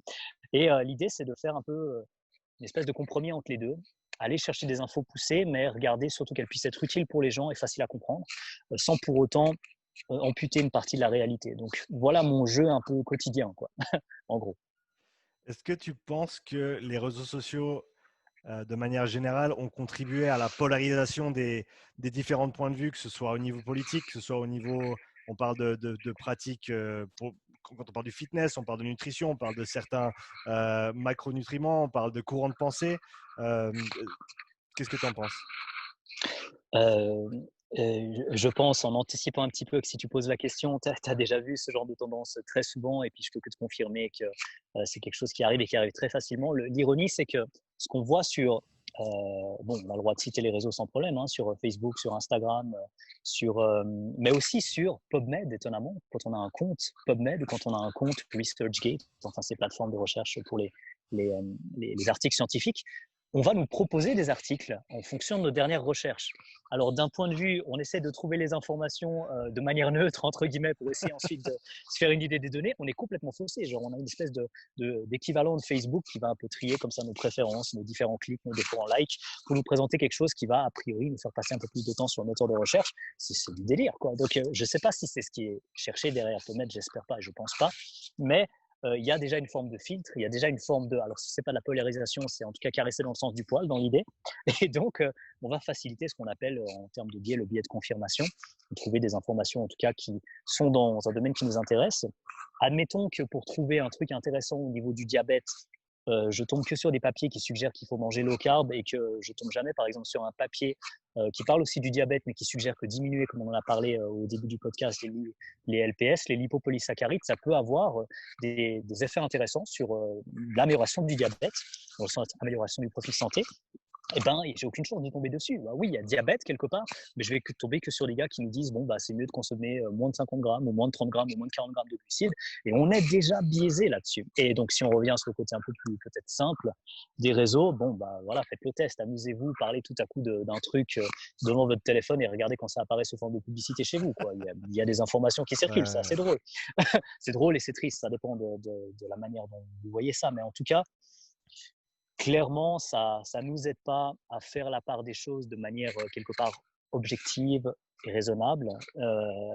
Et l'idée, c'est de faire un peu une espèce de compromis entre les deux, aller chercher des infos poussées, mais regarder surtout qu'elles puissent être utiles pour les gens et faciles à comprendre, sans pour autant amputer une partie de la réalité. Donc voilà mon jeu un peu quotidien, quoi, en gros. Est-ce que tu penses que les réseaux sociaux, de manière générale, ont contribué à la polarisation des différents points de vue, que ce soit au niveau politique, que ce soit au niveau, on parle de pratiques, quand on parle du fitness, on parle de nutrition, on parle de certains macronutriments, on parle de courants de pensée. Qu'est-ce que tu en penses? Euh, je pense, en anticipant un petit peu, que si tu poses la question, tu as déjà vu ce genre de tendance très souvent, et puis je peux que te confirmer que c'est quelque chose qui arrive et qui arrive très facilement. L'ironie, c'est que ce qu'on voit sur, bon, on a le droit de citer les réseaux sans problème, hein, sur Facebook, sur Instagram, mais aussi sur PubMed, étonnamment, quand on a un compte PubMed ou quand on a un compte ResearchGate, enfin ces plateformes de recherche pour les articles scientifiques, on va nous proposer des articles en fonction de nos dernières recherches. Alors, d'un point de vue, on essaie de trouver les informations de manière neutre, entre guillemets, pour essayer ensuite de se faire une idée des données. On est complètement faussé. Genre, on a une espèce d'équivalent de Facebook qui va un peu trier comme ça nos préférences, nos différents clics, nos différents likes, pour nous présenter quelque chose qui va, a priori, nous faire passer un peu plus de temps sur le moteur de recherche. C'est du délire, quoi. Donc, je ne sais pas si c'est ce qui est cherché derrière PubMed, j'espère pas et je pense pas. Mais il y a déjà une forme de filtre, il y a déjà une forme de… Alors, si ce n'est pas de la polarisation, c'est en tout cas caresser dans le sens du poil, dans l'idée. Et donc, on va faciliter ce qu'on appelle, en termes de biais, le biais de confirmation. Trouver des informations, en tout cas, qui sont dans un domaine qui nous intéresse. Admettons que pour trouver un truc intéressant au niveau du diabète, je tombe que sur des papiers qui suggèrent qu'il faut manger low carb et que je tombe jamais, par exemple, sur un papier qui parle aussi du diabète, mais qui suggère que diminuer, comme on en a parlé au début du podcast, les LPS, les lipopolysaccharides, ça peut avoir des effets intéressants sur l'amélioration du diabète, dans le sens amélioration du profil santé. Eh ben, j'ai aucune chance de tomber dessus. Bah oui, il y a diabète quelque part, mais je vais tomber que sur des gars qui nous disent bon, bah, c'est mieux de consommer moins de 50 grammes, ou moins de 30 grammes, ou moins de 40 grammes de glucides. Et on est déjà biaisé là-dessus. Et donc, si on revient sur le côté un peu plus peut-être simple des réseaux, bon, bah voilà, faites le test, amusez-vous, parlez tout à coup d'un truc devant votre téléphone et regardez quand ça apparaît sous forme de publicité chez vous, quoi. Il y a des informations qui circulent, c'est assez drôle. C'est drôle et c'est triste, ça dépend de la manière dont vous voyez ça. Mais en tout cas, clairement, ça ne nous aide pas à faire la part des choses de manière quelque part objective et raisonnable.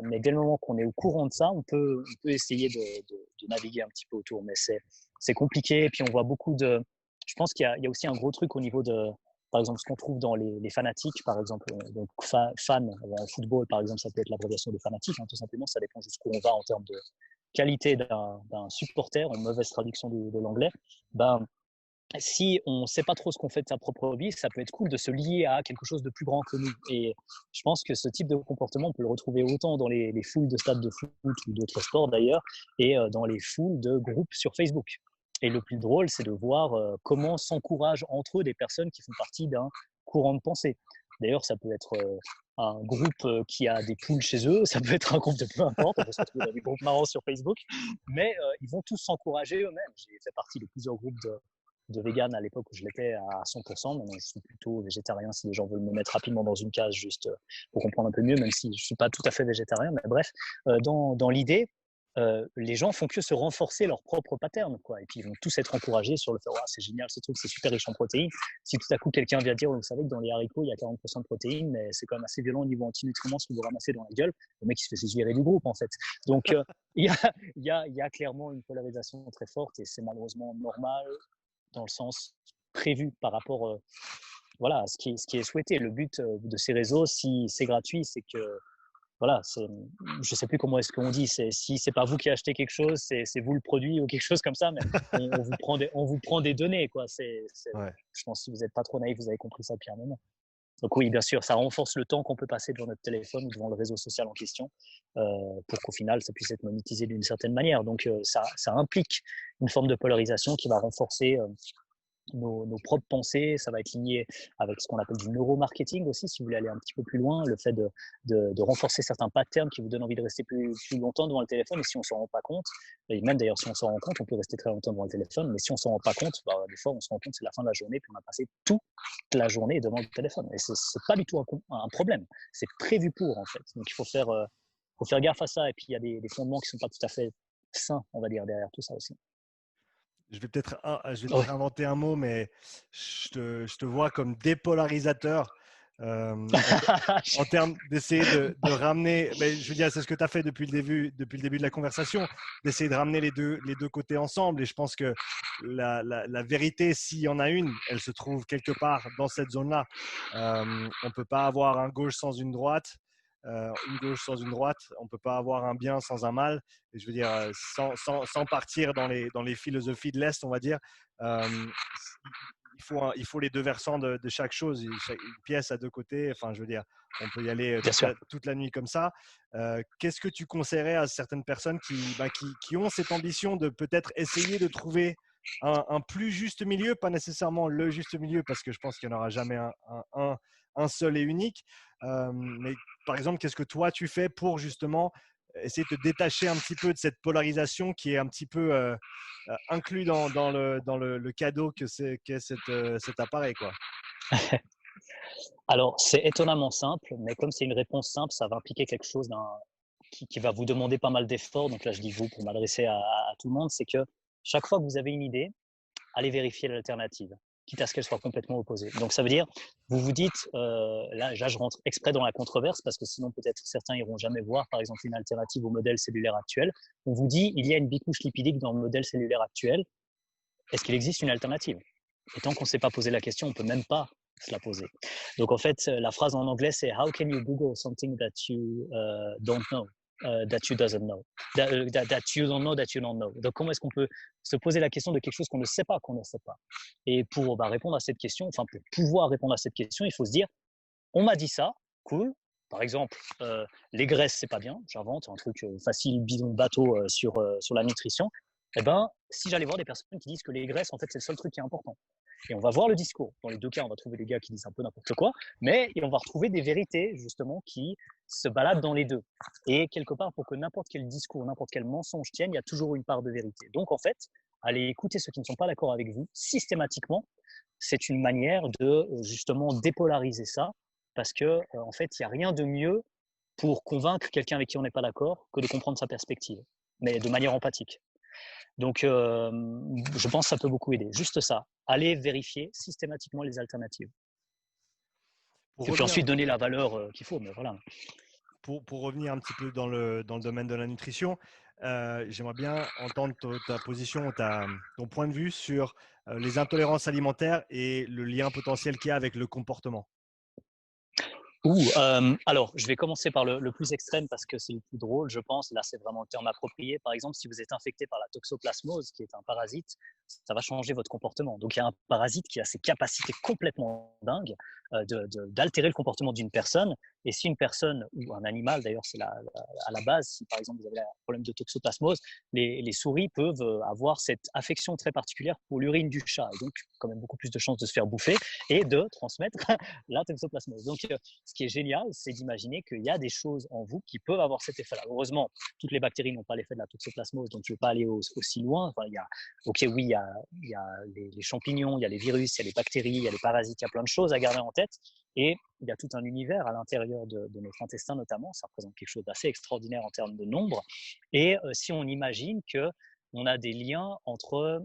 Mais dès le moment qu'on est au courant de ça, on peut essayer de naviguer un petit peu autour. Mais c'est compliqué. Et puis, on voit beaucoup de… Je pense qu'il y a aussi un gros truc au niveau de… Par exemple, ce qu'on trouve dans les fanatiques, par exemple, donc fan en football, par exemple, ça peut être l'abréviation de fanatique, hein, tout simplement. Ça dépend jusqu'où on va en termes de qualité d'un supporter, en mauvaise traduction de l'anglais. Ben, si on ne sait pas trop ce qu'on fait de sa propre vie, ça peut être cool de se lier à quelque chose de plus grand que nous. Et je pense que ce type de comportement, on peut le retrouver autant dans les foules de stades de foot ou d'autres sports d'ailleurs, et dans les foules de groupes sur Facebook. Et le plus drôle, c'est de voir comment s'encouragent entre eux des personnes qui font partie d'un courant de pensée. D'ailleurs, ça peut être un groupe qui a des poules chez eux, ça peut être un groupe de peu importe, on peut se retrouver dans des groupes marrants sur Facebook, mais ils vont tous s'encourager eux-mêmes. J'ai fait partie de plusieurs groupes de vegan à l'époque où je l'étais à 100%. Maintenant, je suis plutôt végétarien si les gens veulent me mettre rapidement dans une case juste pour comprendre un peu mieux, même si je ne suis pas tout à fait végétarien. Mais bref, dans l'idée, les gens font que se renforcer leur propre pattern, quoi. Et puis, ils vont tous être encouragés sur le fait, oh, c'est génial ce truc, c'est super riche en protéines. Si tout à coup, quelqu'un vient dire, vous savez que dans les haricots, il y a 40% de protéines, mais c'est quand même assez violent au niveau antinutriments si vous ramassez dans la gueule, le mec, il se fait virer du groupe, en fait. Donc, il y a clairement une polarisation très forte et c'est malheureusement normal dans le sens prévu par rapport voilà, à ce qui est souhaité. Le but de ces réseaux, si c'est gratuit, c'est que voilà, je sais plus comment est-ce qu'on dit, si c'est pas vous qui achetez quelque chose, c'est vous le produit ou quelque chose comme ça, mais on vous prend des données, quoi. Ouais. Je pense que si vous n'êtes pas trop naïf, vous avez compris ça depuis un moment. Donc oui, bien sûr, ça renforce le temps qu'on peut passer devant notre téléphone ou devant le réseau social en question pour qu'au final, ça puisse être monétisé d'une certaine manière. Donc ça implique une forme de polarisation qui va renforcer nos propres pensées. Ça va être lié avec ce qu'on appelle du neuromarketing aussi, si vous voulez aller un petit peu plus loin, le fait de renforcer certains patterns qui vous donnent envie de rester plus longtemps devant le téléphone. Et si on ne s'en rend pas compte, et même d'ailleurs si on s'en rend compte, on peut rester très longtemps devant le téléphone, mais si on ne s'en rend pas compte, bah, des fois on se rend compte c'est la fin de la journée, puis on a passé toute la journée devant le téléphone. Et c'est pas du tout un problème, c'est prévu pour en fait. Donc il faut faire gaffe à ça, et puis il y a des fondements qui ne sont pas tout à fait sains, on va dire, derrière tout ça aussi. Je vais peut-être Ouais. inventer un mot, mais je te vois comme dépolarisateur en termes d'essayer de ramener. Mais je veux dire, c'est ce que tu as fait depuis le début de la conversation, d'essayer de ramener les deux côtés ensemble. Et je pense que la vérité, s'il y en a une, elle se trouve quelque part dans cette zone-là. On ne peut pas avoir un gauche sans une droite. Une gauche sans une droite, on ne peut pas avoir un bien sans un mal. Et je veux dire, sans partir dans les philosophies de l'Est, on va dire, il faut les deux versants de chaque chose, une pièce à deux côtés. Enfin, je veux dire, on peut y aller Bien sûr. toute la nuit comme ça. Qu'est-ce que tu conseillerais à certaines personnes qui ont cette ambition de peut-être essayer de trouver un plus juste milieu, pas nécessairement le juste milieu, parce que je pense qu'il n'y en aura jamais un seul et unique. Mais par exemple, qu'est-ce que toi tu fais pour justement essayer de te détacher un petit peu de cette polarisation qui est un petit peu inclus dans le cadeau qu'est cet appareil, quoi. Alors, c'est étonnamment simple, mais comme c'est une réponse simple, ça va impliquer quelque chose qui va vous demander pas mal d'efforts. Donc là, je dis vous pour m'adresser à tout le monde, c'est que chaque fois que vous avez une idée, allez vérifier l'alternative. quitte à ce qu'elle soit complètement opposée. Donc ça veut dire, vous vous dites, là je rentre exprès dans la controverse parce que sinon peut-être certains iront jamais voir par exemple une alternative au modèle cellulaire actuel. On vous dit, il y a une bicouche lipidique dans le modèle cellulaire actuel, est-ce qu'il existe une alternative? Et tant qu'on ne s'est pas posé la question, on ne peut même pas se la poser. Donc en fait, la phrase en anglais, c'est How can you Google something that you don't know, that you doesn't know, that you don't know, that you don't know. Donc comment est-ce qu'on peut se poser la question de quelque chose qu'on ne sait pas, qu'on ne sait pas? Et pour répondre à cette question, enfin pour pouvoir répondre à cette question, il faut se dire, on m'a dit ça, cool. Par exemple, les graisses, c'est pas bien. J'invente un truc facile, bidon, bateau sur la nutrition. Eh ben, si j'allais voir des personnes qui disent que les graisses, en fait, c'est le seul truc qui est important. Et on va voir le discours. Dans les deux cas, on va trouver des gars qui disent un peu n'importe quoi, mais on va retrouver des vérités, justement, qui se baladent dans les deux. Et quelque part, pour que n'importe quel discours, n'importe quel mensonge tienne, il y a toujours une part de vérité. Donc, en fait, allez écouter ceux qui ne sont pas d'accord avec vous, systématiquement, c'est une manière de, justement, dépolariser ça, parce que, en fait, il n'y a rien de mieux pour convaincre quelqu'un avec qui on n'est pas d'accord que de comprendre sa perspective, mais de manière empathique. Donc, je pense que ça peut beaucoup aider. Juste ça, aller vérifier systématiquement les alternatives. Et puis ensuite donner la valeur qu'il faut, mais voilà. Pour revenir un petit peu dans le domaine de la nutrition, j'aimerais bien entendre ta position, ton point de vue sur les intolérances alimentaires et le lien potentiel qu'il y a avec le comportement. Alors, je vais commencer par le plus extrême parce que c'est le plus drôle, je pense. Là, c'est vraiment le terme approprié. Par exemple, si vous êtes infecté par la toxoplasmose, qui est un parasite, ça va changer votre comportement. Donc, il y a un parasite qui a ces capacités complètement dingues d'altérer le comportement d'une personne. Et si une personne ou un animal, d'ailleurs, c'est à la base, si par exemple vous avez un problème de toxoplasmose, les souris peuvent avoir cette affection très particulière pour l'urine du chat. Et donc, quand même beaucoup plus de chances de se faire bouffer et de transmettre la toxoplasmose. Donc, ce qui est génial, c'est d'imaginer qu'il y a des choses en vous qui peuvent avoir cet effet-là. Heureusement, toutes les bactéries n'ont pas l'effet de la toxoplasmose, donc je ne vais pas aller aussi loin. Enfin, il y a les champignons, il y a les virus, il y a les bactéries, il y a les parasites, il y a plein de choses à garder en tête. Et il y a tout un univers à l'intérieur de notre intestin notamment. Ça représente quelque chose d'assez extraordinaire en termes de nombre. Et si on imagine qu'on a des liens entre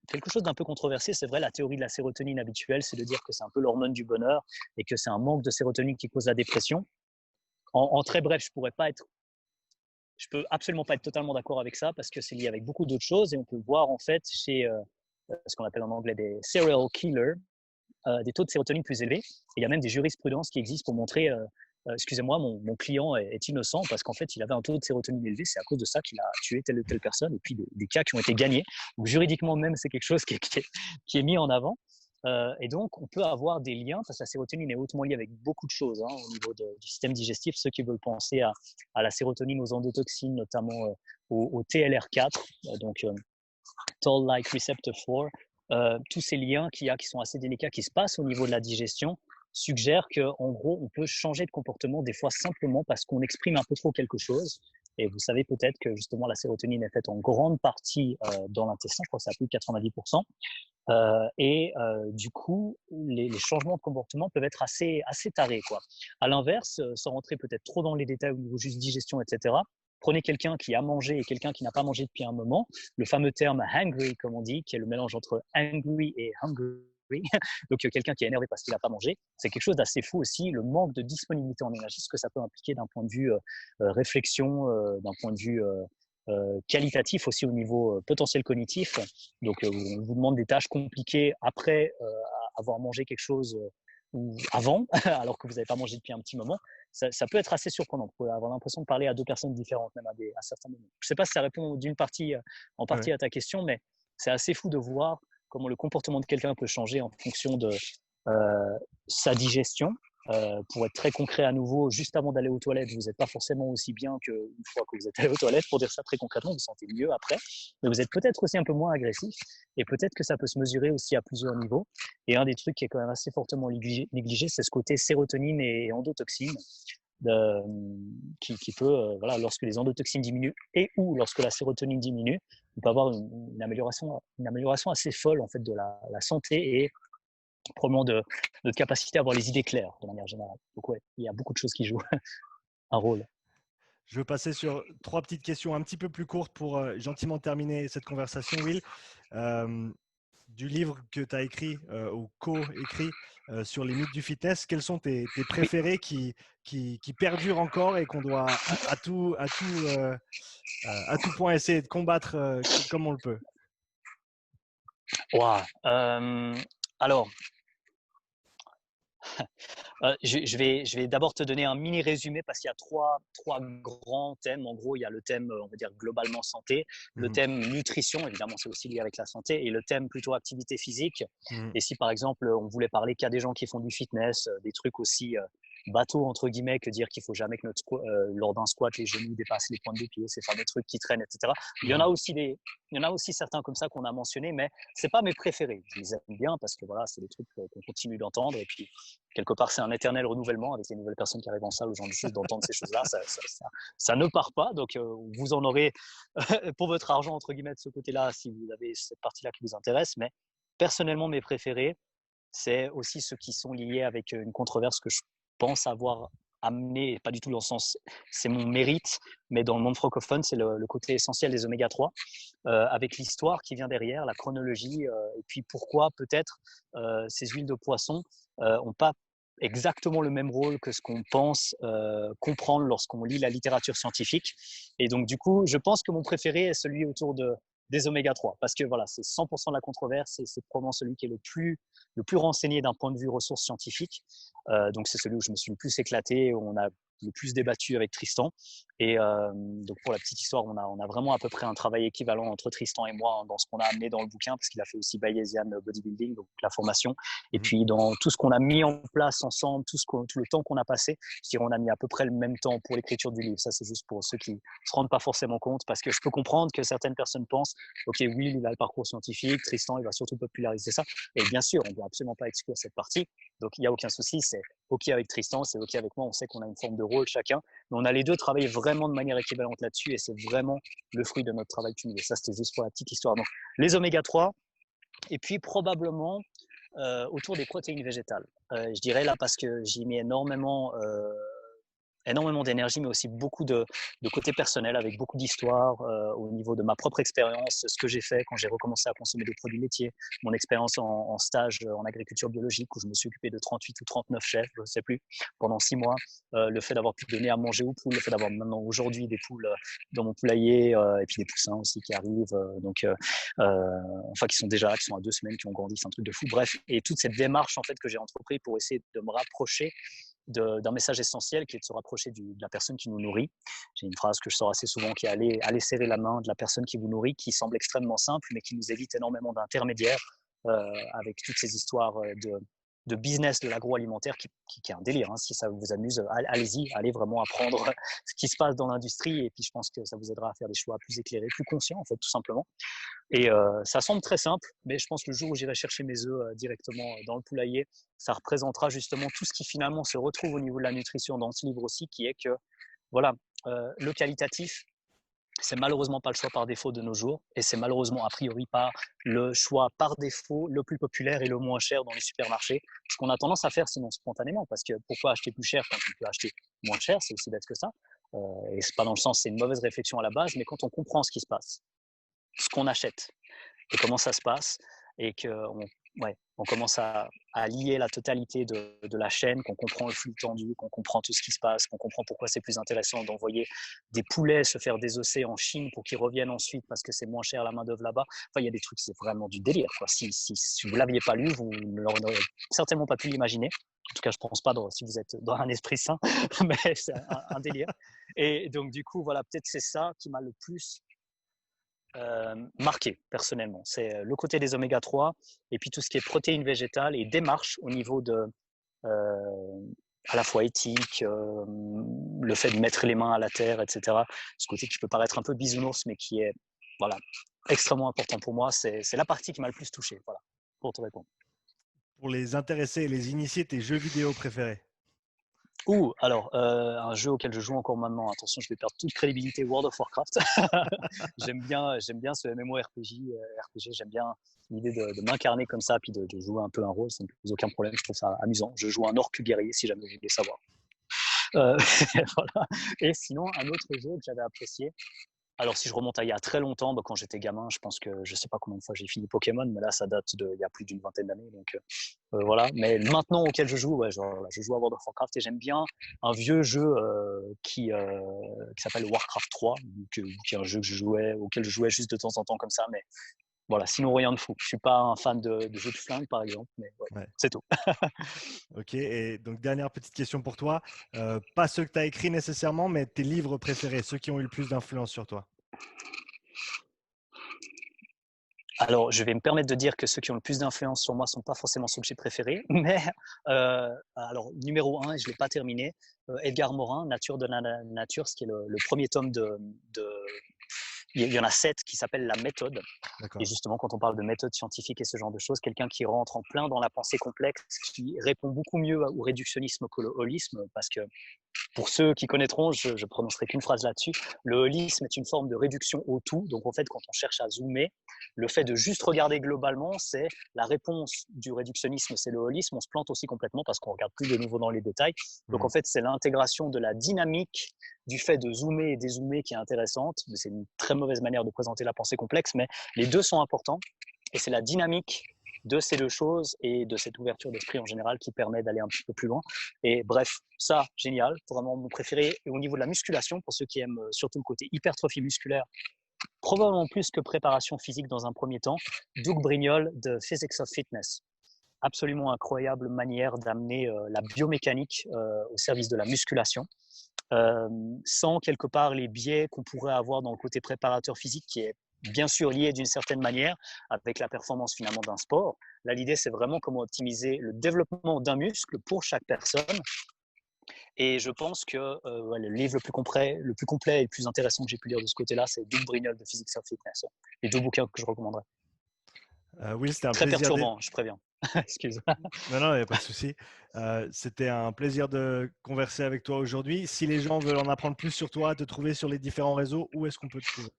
quelque chose d'un peu controversé, c'est vrai, la théorie de la sérotonine habituelle, c'est de dire que c'est un peu l'hormone du bonheur et que c'est un manque de sérotonine qui cause la dépression. En très bref, je peux absolument pas être totalement d'accord avec ça parce que c'est lié avec beaucoup d'autres choses et on peut voir en fait chez ce qu'on appelle en anglais des serial killers, des taux de sérotonine plus élevés. Et il y a même des jurisprudences qui existent pour montrer excusez-moi, mon client est innocent parce qu'en fait, il avait un taux de sérotonine élevé. C'est à cause de ça qu'il a tué telle ou telle personne. Et puis, des cas qui ont été gagnés. Donc, juridiquement même, c'est quelque chose qui est mis en avant. Et donc, on peut avoir des liens parce que la sérotonine est hautement liée avec beaucoup de choses au niveau du système digestif. Ceux qui veulent penser à la sérotonine, aux endotoxines, notamment au TLR4, donc Toll-like receptor 4, tous ces liens qu'il y a qui sont assez délicats, qui se passent au niveau de la digestion, suggère qu'en gros, on peut changer de comportement des fois simplement parce qu'on exprime un peu trop quelque chose. Et vous savez peut-être que justement la sérotonine est faite en grande partie dans l'intestin, je crois que c'est à plus de 90%. Du coup, les changements de comportement peuvent être assez tarés, quoi. À l'inverse, sans rentrer peut-être trop dans les détails au niveau juste digestion, etc., prenez quelqu'un qui a mangé et quelqu'un qui n'a pas mangé depuis un moment, le fameux terme hangry, comme on dit, qui est le mélange entre angry et hungry. Donc, quelqu'un qui est énervé parce qu'il n'a pas mangé, c'est quelque chose d'assez fou aussi, le manque de disponibilité en énergie, ce que ça peut impliquer d'un point de vue réflexion, d'un point de vue qualitatif aussi au niveau potentiel cognitif. Donc, on vous demande des tâches compliquées après avoir mangé quelque chose ou avant, alors que vous n'avez pas mangé depuis un petit moment. Ça peut être assez surprenant. Vous pouvez avoir l'impression de parler à deux personnes différentes, même à certains moments. Je ne sais pas si ça répond d'une partie, en partie à ta question, mais c'est assez fou de voir comment le comportement de quelqu'un peut changer en fonction de sa digestion. Pour être très concret à nouveau, juste avant d'aller aux toilettes, vous n'êtes pas forcément aussi bien qu'une fois que vous êtes allé aux toilettes. Pour dire ça très concrètement, vous vous sentez mieux après, mais vous êtes peut-être aussi un peu moins agressif et peut-être que ça peut se mesurer aussi à plusieurs niveaux. Et un des trucs qui est quand même assez fortement négligé, c'est ce côté sérotonine et endotoxine. Qui peut, voilà, lorsque les endotoxines diminuent et ou lorsque la sérotonine diminue, on peut avoir une amélioration assez folle en fait de la santé et probablement de notre capacité à avoir les idées claires de manière générale. Donc ouais, il y a beaucoup de choses qui jouent un rôle. Je veux passer sur 3 petites questions un petit peu plus courtes pour gentiment terminer cette conversation, Will. du livre que tu as écrit ou co-écrit sur les mythes du fitness, quels sont tes Oui. préférés qui perdurent encore et qu'on doit à tout point essayer de combattre comme on le peut? Wow. Alors, je vais d'abord te donner un mini résumé parce qu'il y a trois grands thèmes. En gros, il y a le thème, on va dire, globalement santé, le Mhm, thème nutrition, évidemment, c'est aussi lié avec la santé, et le thème plutôt activité physique. mhm, Et si, par exemple, on voulait parler qu'il y a des gens qui font du fitness, des trucs aussi bateaux, entre guillemets, que dire qu'il faut jamais que lors d'un squat, les genoux dépassent les pointes des pieds, ces fameux trucs qui traînent, etc. Il y en a mhm. aussi il y en a aussi certains comme ça qu'on a mentionnés, mais c'est pas mes préférés. Je les aime bien parce que voilà, c'est des trucs qu'on continue d'entendre, et puis quelque part, c'est un éternel renouvellement avec les nouvelles personnes qui arrivent en salle, aux gens juste d'entendre ces choses-là. Ça ne part pas. Donc, vous en aurez pour votre argent, entre guillemets, de ce côté-là, si vous avez cette partie-là qui vous intéresse. Mais personnellement, mes préférés, c'est aussi ceux qui sont liés avec une controverse que je pense avoir amené, pas du tout dans le sens, c'est mon mérite, mais dans le monde francophone, c'est le côté essentiel des oméga 3, avec l'histoire qui vient derrière, la chronologie, et puis pourquoi peut-être ces huiles de poisson n'ont pas exactement le même rôle que ce qu'on pense comprendre lorsqu'on lit la littérature scientifique. Et donc, du coup, je pense que mon préféré est celui autour des oméga 3, parce que voilà, c'est 100% de la controverse et c'est probablement celui qui est le plus renseigné d'un point de vue ressources scientifiques. Donc, c'est celui où je me suis le plus éclaté, où on a le plus débattu avec Tristan. Et donc, pour la petite histoire, on a vraiment à peu près un travail équivalent entre Tristan et moi, hein, dans ce qu'on a amené dans le bouquin, parce qu'il a fait aussi Bayesian Bodybuilding, donc la formation. Et Mhm. puis, dans tout ce qu'on a mis en place ensemble, tout le temps qu'on a passé, je dirais on a mis à peu près le même temps pour l'écriture du livre. Ça, c'est juste pour ceux qui ne se rendent pas forcément compte, parce que je peux comprendre que certaines personnes pensent, OK, Will, il a le parcours scientifique, Tristan, il va surtout populariser ça. Et bien sûr, on ne doit absolument pas exclure cette partie. Donc, il n'y a aucun souci. C'est OK avec Tristan, c'est OK avec moi. On sait qu'on a une forme de rôle chacun. Mais on a les deux travaillé vraiment de manière équivalente là-dessus. Et c'est vraiment le fruit de notre travail cumulé. Ça, c'était juste pour la petite histoire. Donc, les oméga 3, et puis probablement autour des protéines végétales. Je dirais là parce que j'y mets énormément d'énergie, mais aussi beaucoup de côté personnel, avec beaucoup d'histoires au niveau de ma propre expérience, ce que j'ai fait quand j'ai recommencé à consommer des produits laitiers, mon expérience en stage en agriculture biologique, où je me suis occupé de 38 ou 39 chefs, je ne sais plus, pendant 6 mois, le fait d'avoir pu donner à manger aux poules, le fait d'avoir maintenant aujourd'hui des poules dans mon poulailler, et puis des poussins aussi qui arrivent, enfin qui sont à 2 semaines, qui ont grandi, c'est un truc de fou, bref, et toute cette démarche en fait que j'ai entrepris pour essayer de me rapprocher d'un message essentiel qui est de se rapprocher de la personne qui nous nourrit. J'ai une phrase que je sors assez souvent qui est aller serrer la main de la personne qui vous nourrit, qui semble extrêmement simple, mais qui nous évite énormément d'intermédiaires avec toutes ces histoires de business de l'agroalimentaire qui est un délire. Hein. Si ça vous amuse, allez-y, allez vraiment apprendre ce qui se passe dans l'industrie, et puis je pense que ça vous aidera à faire des choix plus éclairés, plus conscients en fait, tout simplement. Et ça semble très simple, mais je pense que le jour où j'irai chercher mes œufs directement dans le poulailler, ça représentera justement tout ce qui finalement se retrouve au niveau de la nutrition dans ce livre aussi, qui est que voilà, le qualitatif, c'est malheureusement pas le choix par défaut de nos jours, et c'est malheureusement a priori pas le choix par défaut le plus populaire et le moins cher dans les supermarchés, ce qu'on a tendance à faire sinon spontanément, parce que pourquoi acheter plus cher quand on peut acheter moins cher, c'est aussi bête que ça. Et c'est pas dans le sens, c'est une mauvaise réflexion à la base, mais quand on comprend ce qui se passe, ce qu'on achète et comment ça se passe, et qu'on on commence à lier la totalité de la chaîne, qu'on comprend le flux tendu, qu'on comprend tout ce qui se passe, qu'on comprend pourquoi c'est plus intéressant d'envoyer des poulets se faire désosser en Chine pour qu'ils reviennent ensuite parce que c'est moins cher la main-d'œuvre là-bas. Enfin, il y a des trucs, c'est vraiment du délire, quoi. Si vous ne l'aviez pas lu, vous n'auriez certainement pas pu l'imaginer. En tout cas, je ne pense pas si vous êtes dans un esprit sain, mais c'est un délire. Et donc, du coup, voilà, peut-être c'est ça qui m'a le plus marqué personnellement. C'est le côté des oméga 3 et puis tout ce qui est protéines végétales et démarche au niveau de à la fois éthique, le fait de mettre les mains à la terre, etc. Ce côté qui peut paraître un peu bisounours, mais qui est voilà, extrêmement important pour moi. C'est la partie qui m'a le plus touché, voilà, pour te répondre. Pour les intéressés et les initiés, tes jeux vidéo préférés? Alors, un jeu auquel je joue encore maintenant, attention, je vais perdre toute crédibilité, World of Warcraft. j'aime bien ce MMORPG, RPG, j'aime bien l'idée de m'incarner comme ça, puis de jouer un peu un rôle, ça ne me pose aucun problème, je trouve ça amusant. Je joue un orc guerrier, si jamais vous voulez savoir. Euh, voilà. Et sinon, un autre jeu que j'avais apprécié, Alors, si je remonte à il y a très longtemps, quand j'étais gamin, je pense que je sais pas combien de fois j'ai fini Pokémon, mais là, ça date il y a plus d'une vingtaine d'années. Donc, voilà. Mais maintenant auquel je joue, ouais, genre, je joue à World of Warcraft et j'aime bien un vieux jeu qui s'appelle Warcraft 3, qui est un jeu auquel je jouais juste de temps en temps comme ça. Mais voilà, sinon rien de fou. Je suis pas un fan de jeux de flingue, par exemple, mais ouais, Ouais. c'est tout. Ok, et donc dernière petite question pour toi. Pas ceux que tu as écrits nécessairement, mais tes livres préférés, ceux qui ont eu le plus d'influence sur toi. Alors, je vais me permettre de dire que ceux qui ont le plus d'influence sur moi sont pas forcément ceux que j'ai préférés, mais alors numéro 1, et je l'ai pas terminé, Edgar Morin, Nature de la nature, ce qui est le premier tome de il y en a 7 qui s'appellent La méthode. Et justement, quand on parle de méthode scientifique et ce genre de choses, quelqu'un qui rentre en plein dans la pensée complexe, qui répond beaucoup mieux au réductionnisme qu'au holisme, parce que pour ceux qui connaîtront, je prononcerai qu'une phrase là-dessus. Le holisme est une forme de réduction au tout. Donc, en fait, quand on cherche à zoomer, le fait de juste regarder globalement, c'est la réponse du réductionnisme, c'est le holisme. On se plante aussi complètement parce qu'on regarde plus de nouveau dans les détails. Donc, en fait, c'est l'intégration de la dynamique du fait de zoomer et dézoomer qui est intéressante. C'est une très mauvaise manière de présenter la pensée complexe, mais les deux sont importants. Et c'est la dynamique de ces deux choses et de cette ouverture d'esprit en général qui permet d'aller un petit peu plus loin. Et bref, ça, génial, vraiment mon préféré. Et au niveau de la musculation, pour ceux qui aiment surtout le côté hypertrophie musculaire, probablement plus que préparation physique dans un premier temps, Doug Brignol de Physics of Fitness. Absolument incroyable manière d'amener la biomécanique au service de la musculation, sans quelque part les biais qu'on pourrait avoir dans le côté préparateur physique qui est bien sûr lié d'une certaine manière avec la performance finalement d'un sport. Là, l'idée, c'est vraiment comment optimiser le développement d'un muscle pour chaque personne. Et je pense que le livre le plus complet et le plus intéressant que j'ai pu lire de ce côté-là, c'est Doug Brignol de Physics of Fitness. Les deux bouquins que je recommanderais. Will, c'était un Très plaisir. perturbant, je préviens. Excuse. Non, non, il n'y a pas de souci. C'était un plaisir de converser avec toi aujourd'hui. Si les gens veulent en apprendre plus sur toi, te trouver sur les différents réseaux, où est-ce qu'on peut te trouver?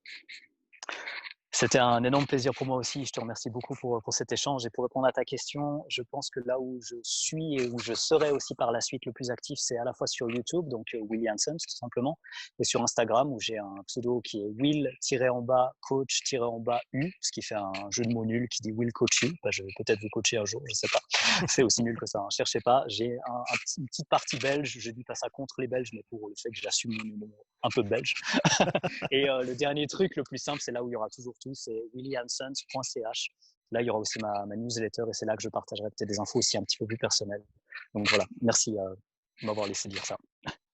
C'était un énorme plaisir pour moi aussi. Je te remercie beaucoup pour cet échange. Et pour répondre à ta question, je pense que là où je suis et où je serai aussi par la suite le plus actif, c'est à la fois sur YouTube, donc Will Janssens tout simplement, et sur Instagram où j'ai un pseudo qui est Will-coach-u, ce qui fait un jeu de mots nul qui dit Will Coach You. Je vais peut-être vous coacher un jour, je ne sais pas. C'est aussi nul que ça, hein. Cherchez pas. J'ai une petite partie belge. Je dis pas ça contre les Belges, mais pour le fait que j'assume mon humour un peu belge. Et le dernier truc, le plus simple, c'est là où il y aura toujours tout, c'est willyhansons.ch. Là, il y aura aussi ma newsletter et c'est là que je partagerai peut-être des infos aussi un petit peu plus personnelles. Donc voilà, merci de m'avoir laissé dire ça.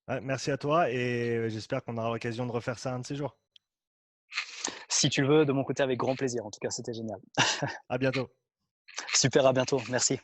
Ouais, merci à toi et j'espère qu'on aura l'occasion de refaire ça un de ces jours. Si tu le veux, de mon côté, avec grand plaisir. En tout cas, c'était génial. À bientôt. Super, à bientôt. Merci.